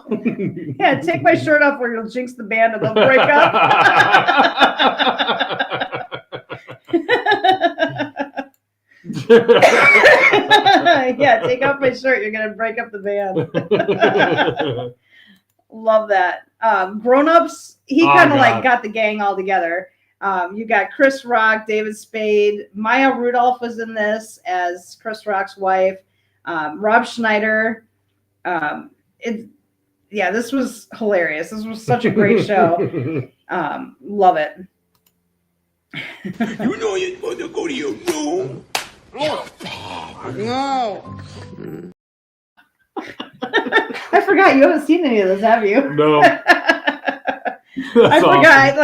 Yeah, take my shirt off or you'll jinx the band and they'll break up. Yeah, take off my shirt. You're going to break up the band. Love that. Grown Ups, he kind of got the gang all together. You got Chris Rock, David Spade, Maya Rudolph was in this as Chris Rock's wife. Rob Schneider. This was hilarious. This was such a great show. Love it. You know you're supposed to go to your room. No. I forgot you haven't seen any of this, have you? No. I forgot.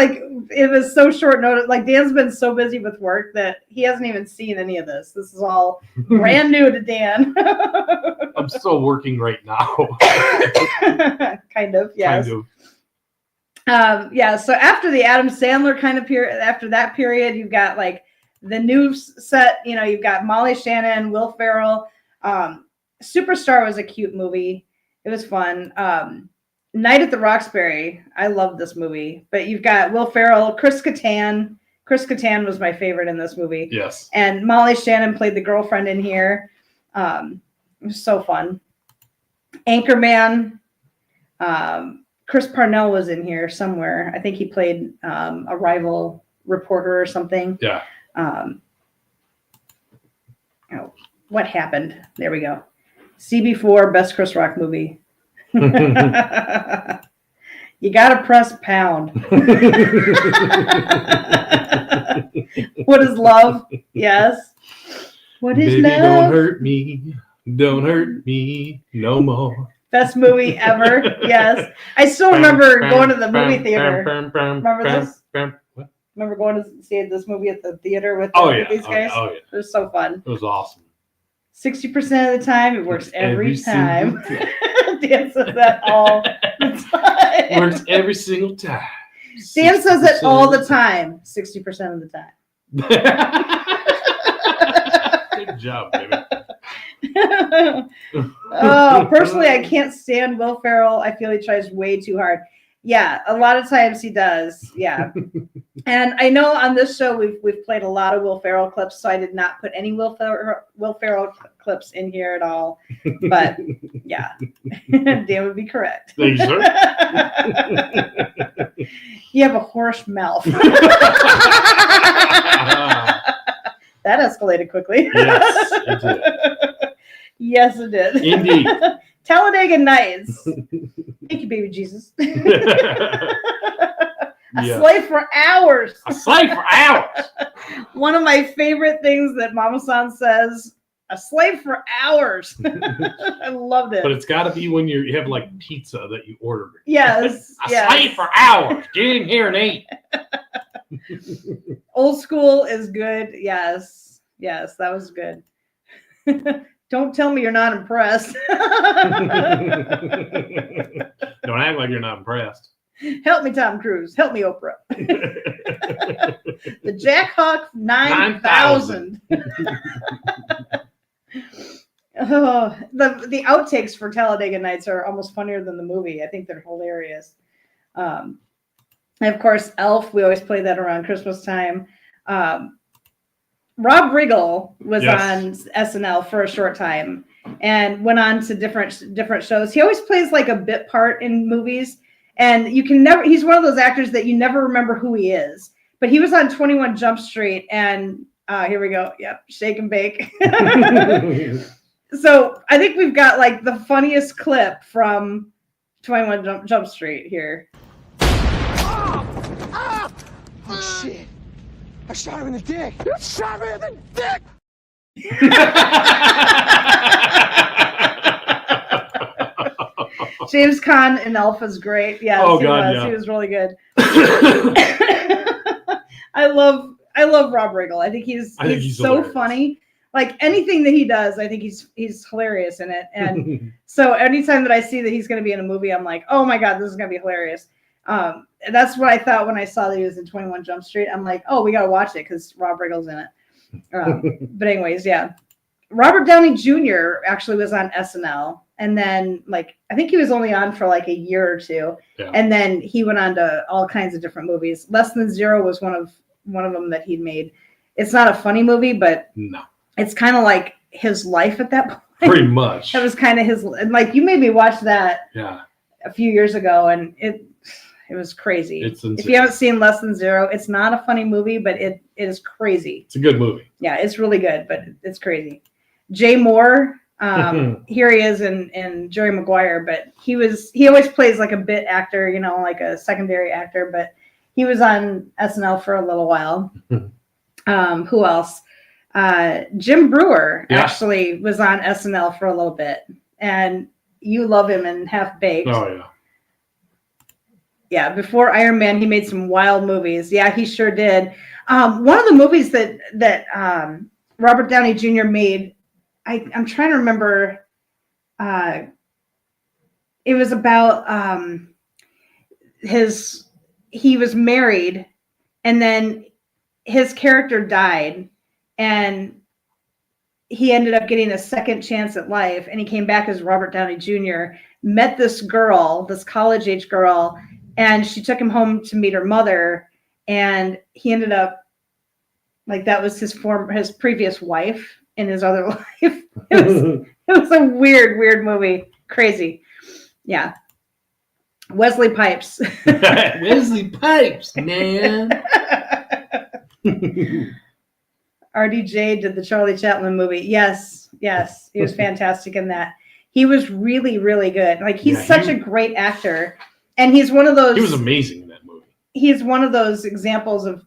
It was so short notice. Dan's been so busy with work that he hasn't even seen any of this. This is all brand new to Dan. I'm still working right now. Kind of, yes. Kind of. So after the Adam Sandler kind of period, after that period, you've got the new set. You've got Molly Shannon, Will Ferrell. Superstar was a cute movie. It was fun. Night at the Roxbury. I love this movie. But you've got Will Ferrell, Chris Kattan. Chris Kattan was my favorite in this movie. Yes. And Molly Shannon played the girlfriend in here. It was so fun. Anchorman. Chris Parnell was in here somewhere. I think he played a rival reporter or something. Yeah. What happened? There we go. CB4, best Chris Rock movie. You gotta press pound. What is love? Yes. What is Baby, love? Don't hurt me no more. Best movie ever. Yes. I still remember going to the movie theater. Remember this? What? Remember going to see this movie at the theater with, with these guys? Oh, yeah. It was so fun. It was awesome. 60% of the time, it works every time. single Dan says that all the time. Works every single time. Dan says it 60% all the time. 60% of the time. Good job, baby. Personally, I can't stand Will Ferrell. I feel he tries way too hard. Yeah, a lot of times he does. Yeah. And I know on this show we've played a lot of Will Ferrell clips, so I did not put any Will Ferrell clips in here at all. But yeah, Dan would be correct. Thank you, sir. You have a hoarse mouth. That escalated quickly. Yes, it did. Yes, it did. Indeed. Talladega Nights. Thank you, baby Jesus. A slave for hours. A slave for hours. One of my favorite things that Mama San says, a slave for hours. I loved it. But it's got to be when you have like pizza that you ordered. Yes. A slave for hours. Get in here and eat. Old school is good. Yes. Yes, that was good. Don't tell me you're not impressed. Don't act like you're not impressed. Help me, Tom Cruise. Help me, Oprah. The Jack Hawk 9000. Oh, the outtakes for Talladega Nights are almost funnier than the movie. I think they're hilarious. And of course, Elf. We always play that around Christmas time. Rob Riggle was on SNL for a short time and went on to different shows. He always plays like a bit part in movies, and you can never. He's one of those actors that you never remember who he is. But he was on 21 Jump Street, and here we go. Yep, Shake and Bake. So I think we've got like the funniest clip from 21 Jump Street here. Oh, shit. I shot him in the dick. You shot me in the dick. James Caan in Elf is great. Yes, oh, he God, was. yeah. He was really good. I love Rob Riggle. I think he's so hilarious. funny. Like anything that he does, I think he's hilarious in it. And so anytime that I see that he's going to be in a movie, I'm like, oh my God, this is going to be hilarious. And that's what I thought when I saw that he was in 21 Jump Street. I'm like, oh, we got to watch it because Rob Riggle's in it. But anyways, yeah. Robert Downey Jr. actually was on SNL. And then I think he was only on for like a year or two. Yeah. And then he went on to all kinds of different movies. Less Than Zero was one of them that he'd made. It's not a funny movie, but no. It's kind of like his life at that point. Pretty much. That was kind of his, like you made me watch that a few years ago, and it was crazy. If you haven't seen Less Than Zero, it's not a funny movie, but it is crazy. It's a good movie. Yeah, it's really good, but it's crazy. Jay Moore, here he is in Jerry Maguire, but he always plays like a bit actor, like a secondary actor, but he was on SNL for a little while. Who else? Jim Brewer actually was on SNL for a little bit, and you love him in Half Baked. Oh yeah. Yeah, before Iron Man, he made some wild movies. Yeah, he sure did. One of the movies that Robert Downey Jr. made, I'm trying to remember. It was about he was married, and then his character died. And he ended up getting a second chance at life, and he came back as Robert Downey Jr., met this girl, this college-age girl, and she took him home to meet her mother, and he ended up, that was his previous wife in his other life. It was a weird movie. Crazy. Yeah. Wesley Pipes. Wesley Pipes, man. RDJ did the Charlie Chaplin movie. Yes. He was fantastic in that. He was really, really good. He's such a great actor. And he's one of those. He was amazing in that movie. He's one of those examples of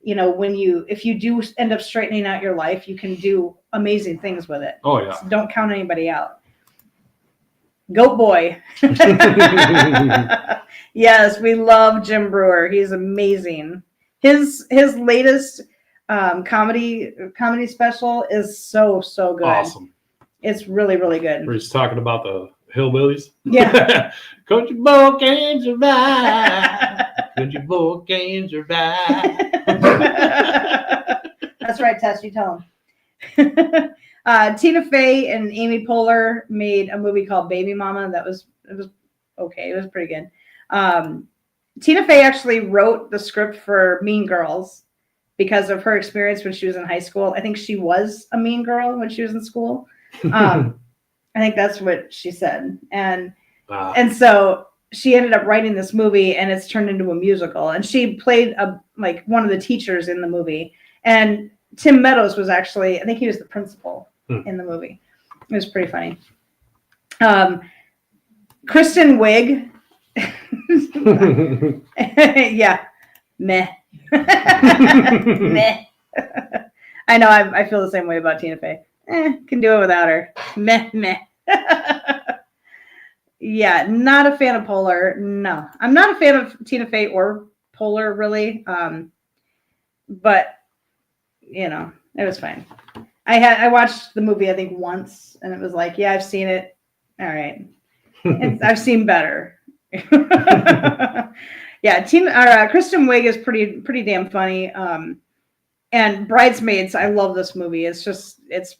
if you do end up straightening out your life, you can do amazing things with it. Oh, yeah. So don't count anybody out. Goat Boy. Yes, we love Jim Brewer. He's amazing. His latest comedy special is so good. Awesome. It's really good. We're just talking about the hillbillies. Yeah. Country boy can survive. Country boy can survive. That's right, Tess. You tell him. Tina Fey and Amy Poehler made a movie called Baby Mama. It was okay. It was pretty good. Tina Fey actually wrote the script for Mean Girls because of her experience when she was in high school. I think she was a mean girl when she was in school. I think that's what she said. And so she ended up writing this movie, and it's turned into a musical. And she played one of the teachers in the movie. And Tim Meadows was actually, I think he was the principal in the movie. It was pretty funny. Kristen Wiig. Yeah. Meh. Meh. I know, I feel the same way about Tina Fey. Can do it without her. Meh. Yeah, not a fan of Poehler. No. I'm not a fan of Tina Fey or Poehler, really. But it was fine. I watched the movie, I think, once, and it was like, yeah, I've seen it. All right. I've seen better. Yeah, Kristen Wiig is pretty damn funny. And Bridesmaids, I love this movie. It's just it's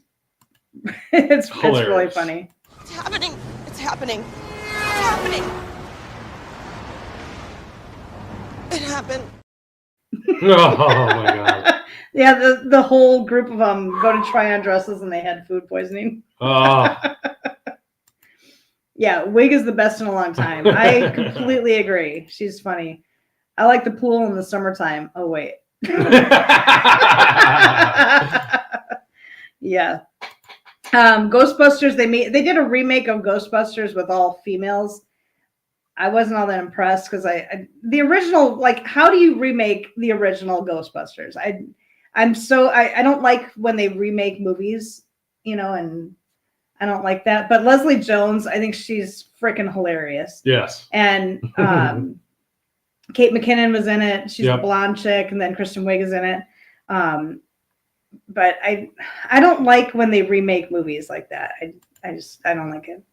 really funny. It's happening. It's happening. It's happening. It happened. Oh my god. Yeah, the whole group of them go to try on dresses and they had food poisoning. Oh. Yeah, Wig is the best in a long time. I completely agree. She's funny. I like the pool in the summertime. Oh wait. Yeah. Ghostbusters, they did a remake of Ghostbusters with all females. I wasn't all that impressed because the original, like, how do you remake the original Ghostbusters? I don't like when they remake movies, and I don't like that. But Leslie Jones, I think she's freaking hilarious. Yes. And Kate McKinnon was in it. She's Yep. a blonde chick, and then Kristen Wiig is in it. But I don't like when they remake movies like that. I don't like it.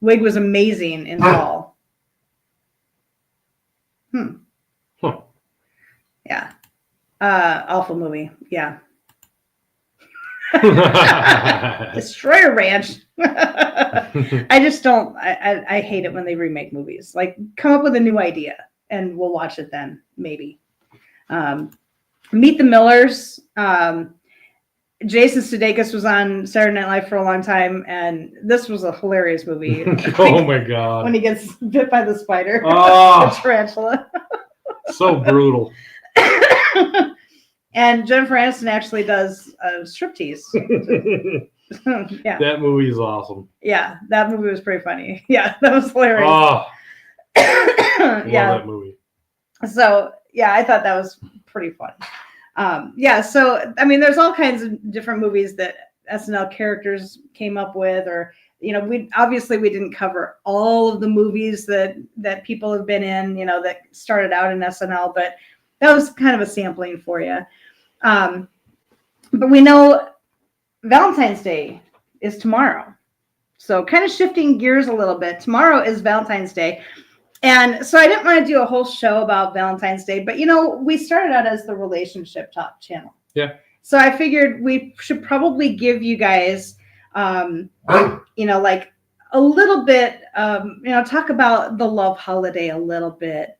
Wiig was amazing in Fall. Huh. Yeah. Awful movie. Yeah. Destroyer Ranch. I just don't. I hate it when they remake movies. Like, come up with a new idea, and we'll watch it then, maybe. Meet the Millers. Jason Sudeikis was on Saturday Night Live for a long time, and this was a hilarious movie. Oh my god. When he gets bit by the spider, Oh. the tarantula. So brutal. And Jennifer Aniston actually does striptease. Yeah. That movie is awesome. Yeah, that movie was pretty funny. Yeah, that was hilarious. Oh, love Yeah. that movie. So, yeah, I thought that was pretty fun. Yeah, so, I mean, there's all kinds of different movies that SNL characters came up with, or, we didn't cover all of the movies that people have been in, that started out in SNL, but that was kind of a sampling for you. But we know Valentine's Day is tomorrow. So kind of shifting gears a little bit. Tomorrow is Valentine's Day. And so I didn't want to do a whole show about Valentine's Day, but we started out as the relationship talk channel. Yeah. So I figured we should probably give you guys, like a little bit, talk about the love holiday a little bit.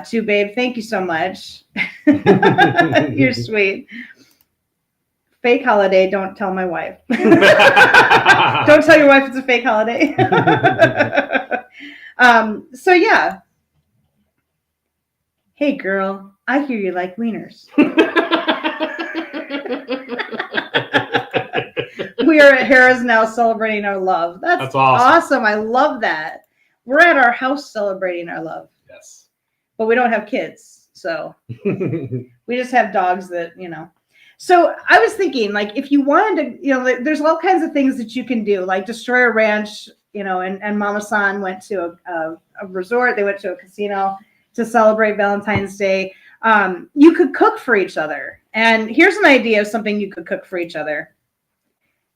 Too, babe. Thank you so much. You're sweet. Fake holiday. Don't tell my wife. Don't tell your wife it's a fake holiday. So yeah. Hey girl, I hear you like wieners. We are at Harrah's now celebrating our love. That's awesome. I love that. We're at our house celebrating our love. Yes. But we don't have kids, so we just have dogs that, So I was thinking, like, if you wanted to, there's all kinds of things that you can do, like Destroyer Ranch, and Mama San went to a resort. They went to a casino to celebrate Valentine's Day. You could cook for each other. And here's an idea of something you could cook for each other.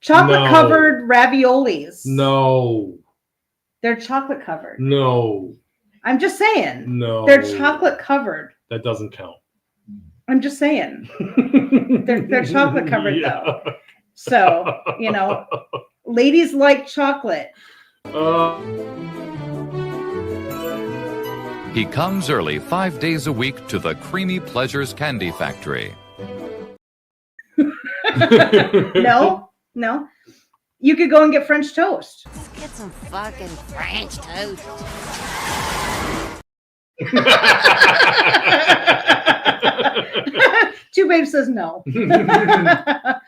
Chocolate covered raviolis. No. They're chocolate covered. No. I'm just saying. No. They're chocolate covered. That doesn't count. I'm just saying. They're chocolate covered though. So, ladies like chocolate. He comes early 5 days a week to the Creamy Pleasures Candy Factory. No. You could go and get French toast. Let's get some fucking French toast. Two Babe says no. The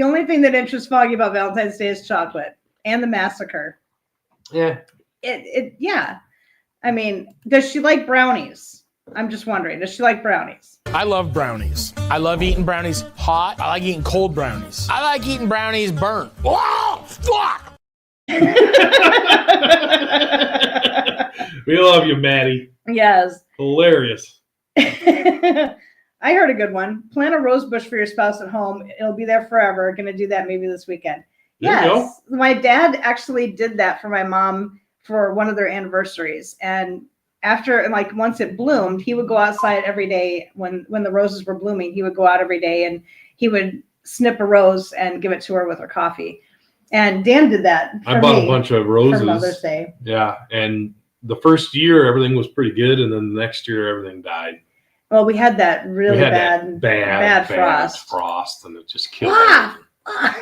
only thing that interests Foggy about Valentine's Day is chocolate and the massacre. Yeah. Yeah. I mean, does she like brownies? I'm just wondering, does she like brownies? I love brownies. I love eating brownies hot. I like eating cold brownies. I like eating brownies burnt. Oh, fuck! We love you, Maddie. Yes. Hilarious. I heard a good one. Plant a rose bush for your spouse at home. It'll be there forever. Going to do that maybe this weekend. Yes. My dad actually did that for my mom for one of their anniversaries. And after, like, once it bloomed, he would go outside every day when the roses were blooming. He would go out every day and he would snip a rose and give it to her with her coffee. And Dan did that. I bought a bunch of roses for Mother's Day. Yeah. And the first year, everything was pretty good. And then the next year, everything died. Well, we had that really bad frost, and it just killed it. I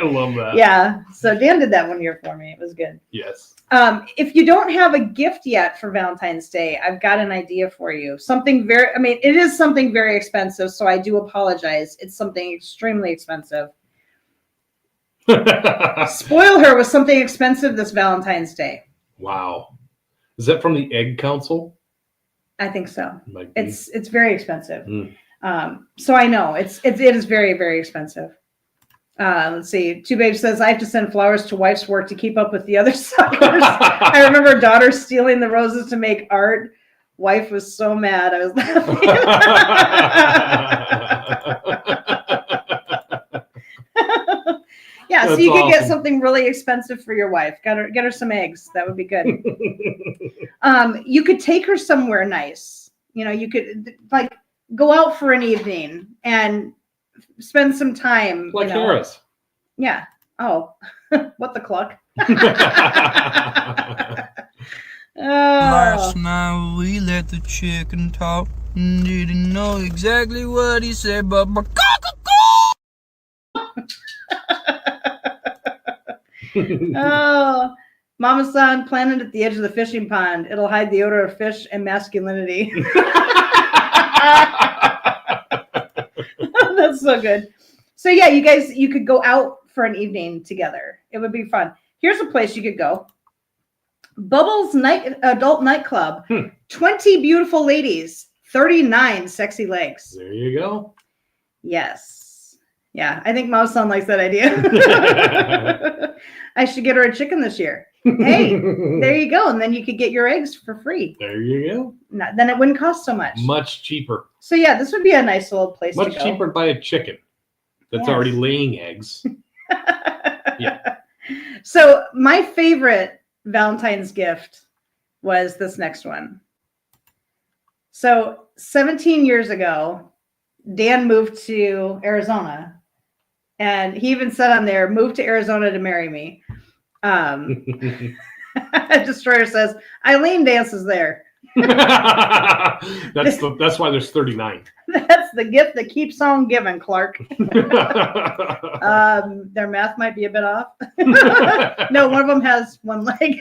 love that. Yeah. So Dan did that one year for me. It was good. Yes. If you don't have a gift yet for Valentine's Day, I've got an idea for you. It is something very expensive, so I do apologize. It's something extremely expensive. Spoil her with something expensive this Valentine's Day. Wow. Is that from the Egg Council? I think so. Might be. It's very expensive. So I know it is very, very expensive. Let's see. Two Babe says, I have to send flowers to wife's work to keep up with the other suckers. I remember daughter stealing the roses to make art. Wife was so mad. I was laughing. Yeah, That's so you could get awesome. something really expensive for your wife. Get her some eggs. That would be good. You could take her somewhere nice. You could like go out for an evening and spend some time. Like Harris. Yeah. Oh, what the cluck? Last night we let the chicken talk. Didn't know exactly what he said, but Oh, Mama San planted at the edge of the fishing pond. It'll hide the odor of fish and masculinity. That's so good. So yeah, you guys, you could go out for an evening together. It would be fun. Here's a place you could go. Bubbles Adult Nightclub. 20 beautiful ladies, 39 sexy legs. There you go. Yes. Yeah, I think Mama San likes that idea. I should get her a chicken this year. Hey, there you go. And then you could get your eggs for free. There you go. Then it wouldn't cost so much. Much cheaper. So yeah, this would be a nice little place to go. Much cheaper to buy a chicken that's already laying eggs. Yeah. So my favorite Valentine's gift was this next one. So 17 years ago, Dan moved to Arizona. And he even said on there, moved to Arizona to marry me. Destroyer says, Eileen dances there. That's why there's 39. That's the gift that keeps on giving, Clark. Their math might be a bit off. No, one of them has one leg.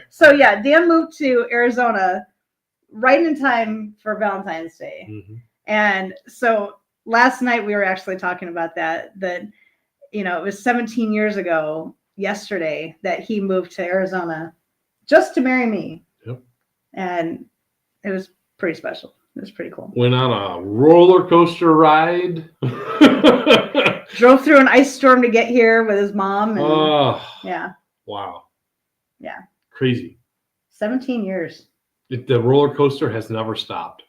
So yeah, Dan moved to Arizona right in time for Valentine's Day. Mm-hmm. And so last night we were actually talking about that it was 17 years ago yesterday that he moved to Arizona just to marry me. Yep. And it was pretty special. It was pretty cool. Went on a roller coaster ride. Drove through an ice storm to get here with his mom. And, yeah. Wow. Yeah. Crazy. 17 years. The roller coaster has never stopped.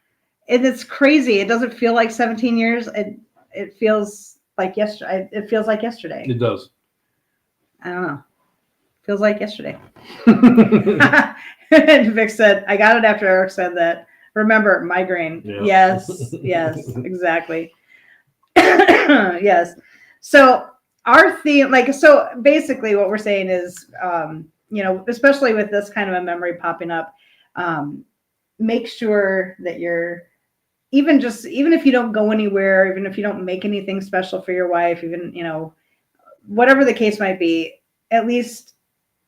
And it's crazy. It doesn't feel like 17 years. It feels like yesterday. It feels like yesterday. It does. I don't know. Feels like yesterday. And Vic said, I got it after Eric said that. Remember, migraine. Yeah. Yes, exactly. Yes. So our theme, so basically what we're saying is, especially with this kind of a memory popping up, make sure that you're, even if you don't go anywhere, even if you don't make anything special for your wife, even, whatever the case might be, at least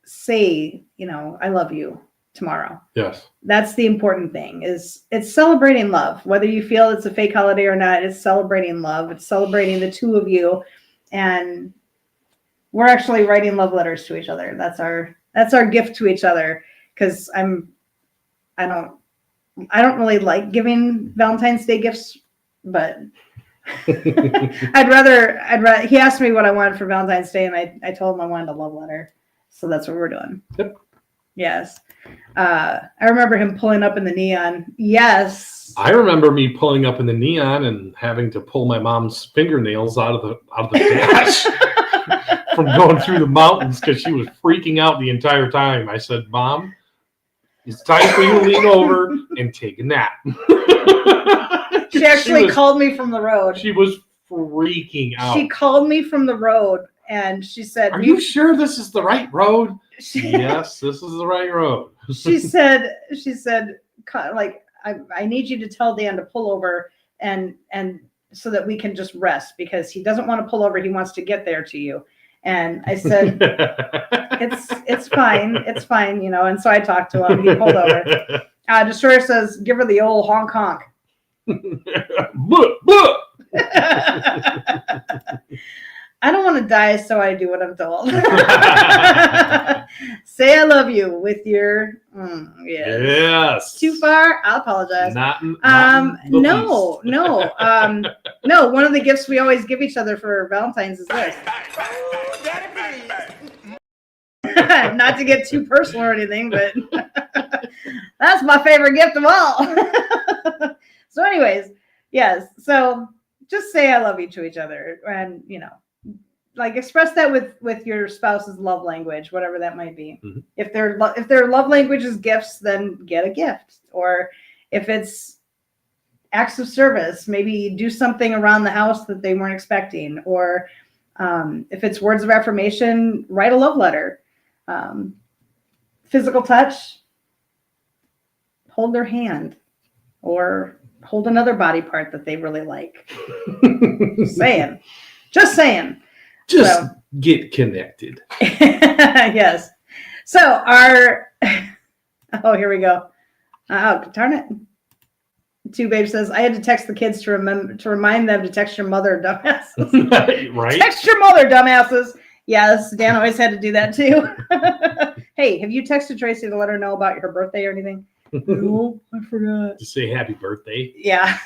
say, I love you tomorrow. Yes. That's the important thing, is it's celebrating love. Whether you feel it's a fake holiday or not, it's celebrating love. It's celebrating the two of you. And we're actually writing love letters to each other. That's our gift to each other. Because I don't really like giving Valentine's Day gifts, but I'd rather he asked me what I wanted for Valentine's Day, and I told him I wanted a love letter. So that's what we're doing. Yep. Yes. I remember him pulling up in the neon. Yes. I remember me pulling up in the neon and having to pull my mom's fingernails out of the dash from going through the mountains because she was freaking out the entire time. I said, Mom, it's time for you to lean over and take a nap. She actually called me from the road. She was freaking out. She called me from the road and she said, Are you sure this is the right road? Yes, this is the right road. She said, like, I need you to tell Dan to pull over and so that we can just rest, because he doesn't want to pull over. He wants to get there to you. And I said, it's fine. It's fine. And so I talked to him. He pulled over. Destroyer says, give her the old honk honk. I don't want to die, so I do what I'm told. Say I love you with your yes. Too far? I'll apologize. Not no. No, one of the gifts we always give each other for Valentine's is this. Not to get too personal or anything, but that's my favorite gift of all. So anyways, yes. So just say I love you to each other, and express that with your spouse's love language, whatever that might be. Mm-hmm. If their love language is gifts, then get a gift. Or if it's acts of service, maybe do something around the house that they weren't expecting. Or if it's words of affirmation, write a love letter. Physical touch, hold their hand, or hold another body part that they really like. Just saying. Just get connected. Yes. So here we go. Oh, darn it. Two Babe says, I had to text the kids to remind them to text your mother, dumbasses. Right? Text your mother, dumbasses. Yes, Dan always had to do that too. Hey, have you texted Tracy to let her know about her birthday or anything? No, I forgot. To say happy birthday. Yeah.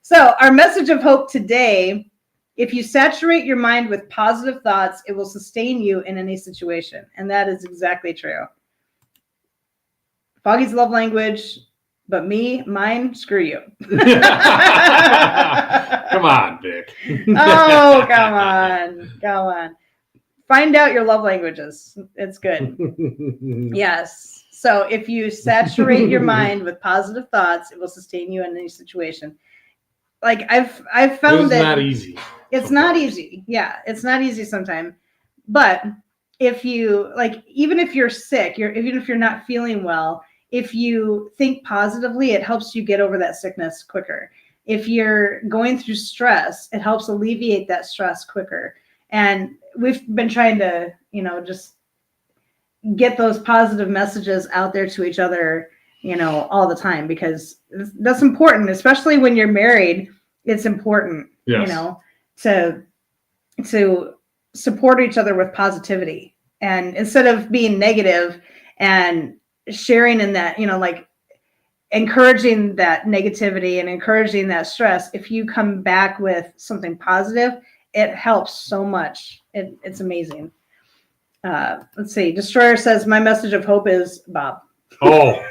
So our message of hope today: if you saturate your mind with positive thoughts, it will sustain you in any situation. And that is exactly true. Foggy's love language, but mine, screw you. Come on, Vic. Oh, come on. Find out your love languages. It's good. Yes. So if you saturate your mind with positive thoughts, it will sustain you in any situation. Like I've found that not easy. It's not easy. Yeah, it's not easy sometimes. But if you even if you're sick, even if you're not feeling well, if you think positively, it helps you get over that sickness quicker. If you're going through stress, it helps alleviate that stress quicker. And we've been trying to, just get those positive messages out there to each other, all the time, because that's important, especially when you're married. It's important, yes. To support each other with positivity, and instead of being negative and sharing in that, encouraging that negativity and encouraging that stress. If you come back with something positive, it helps so much. It's amazing. Let's see. Destroyer says, my message of hope is Bob. Oh,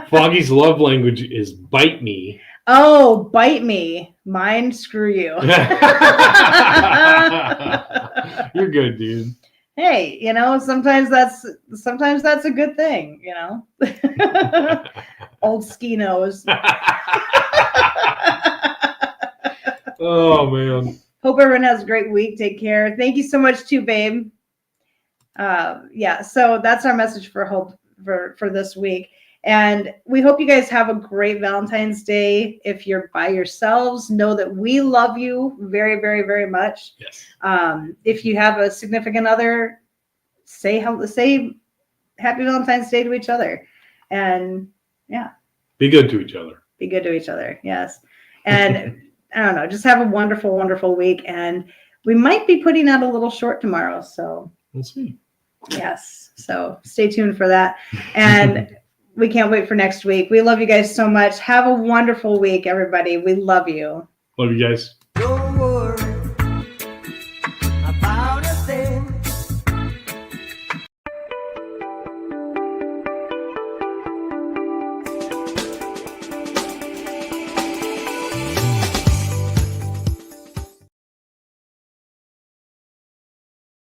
Foggy's love language is bite me. Oh, bite me. Mine, screw you. You're good, dude. Hey, sometimes that's a good thing, Old ski nose. Oh man. Hope everyone has a great week. Take care. Thank you so much too, babe. Yeah, so that's our message for hope for this week. And we hope you guys have a great Valentine's Day. If you're by yourselves, know that we love you very, very, very much. Yes. If you have a significant other, say Happy Valentine's Day to each other. And yeah. Be good to each other. Be good to each other. Yes. And I don't know, just have a wonderful, wonderful week. And we might be putting out a little short tomorrow. So we'll see. Yes. So stay tuned for that. And we can't wait for next week. We love you guys so much. Have a wonderful week, everybody. We love you. Love you guys.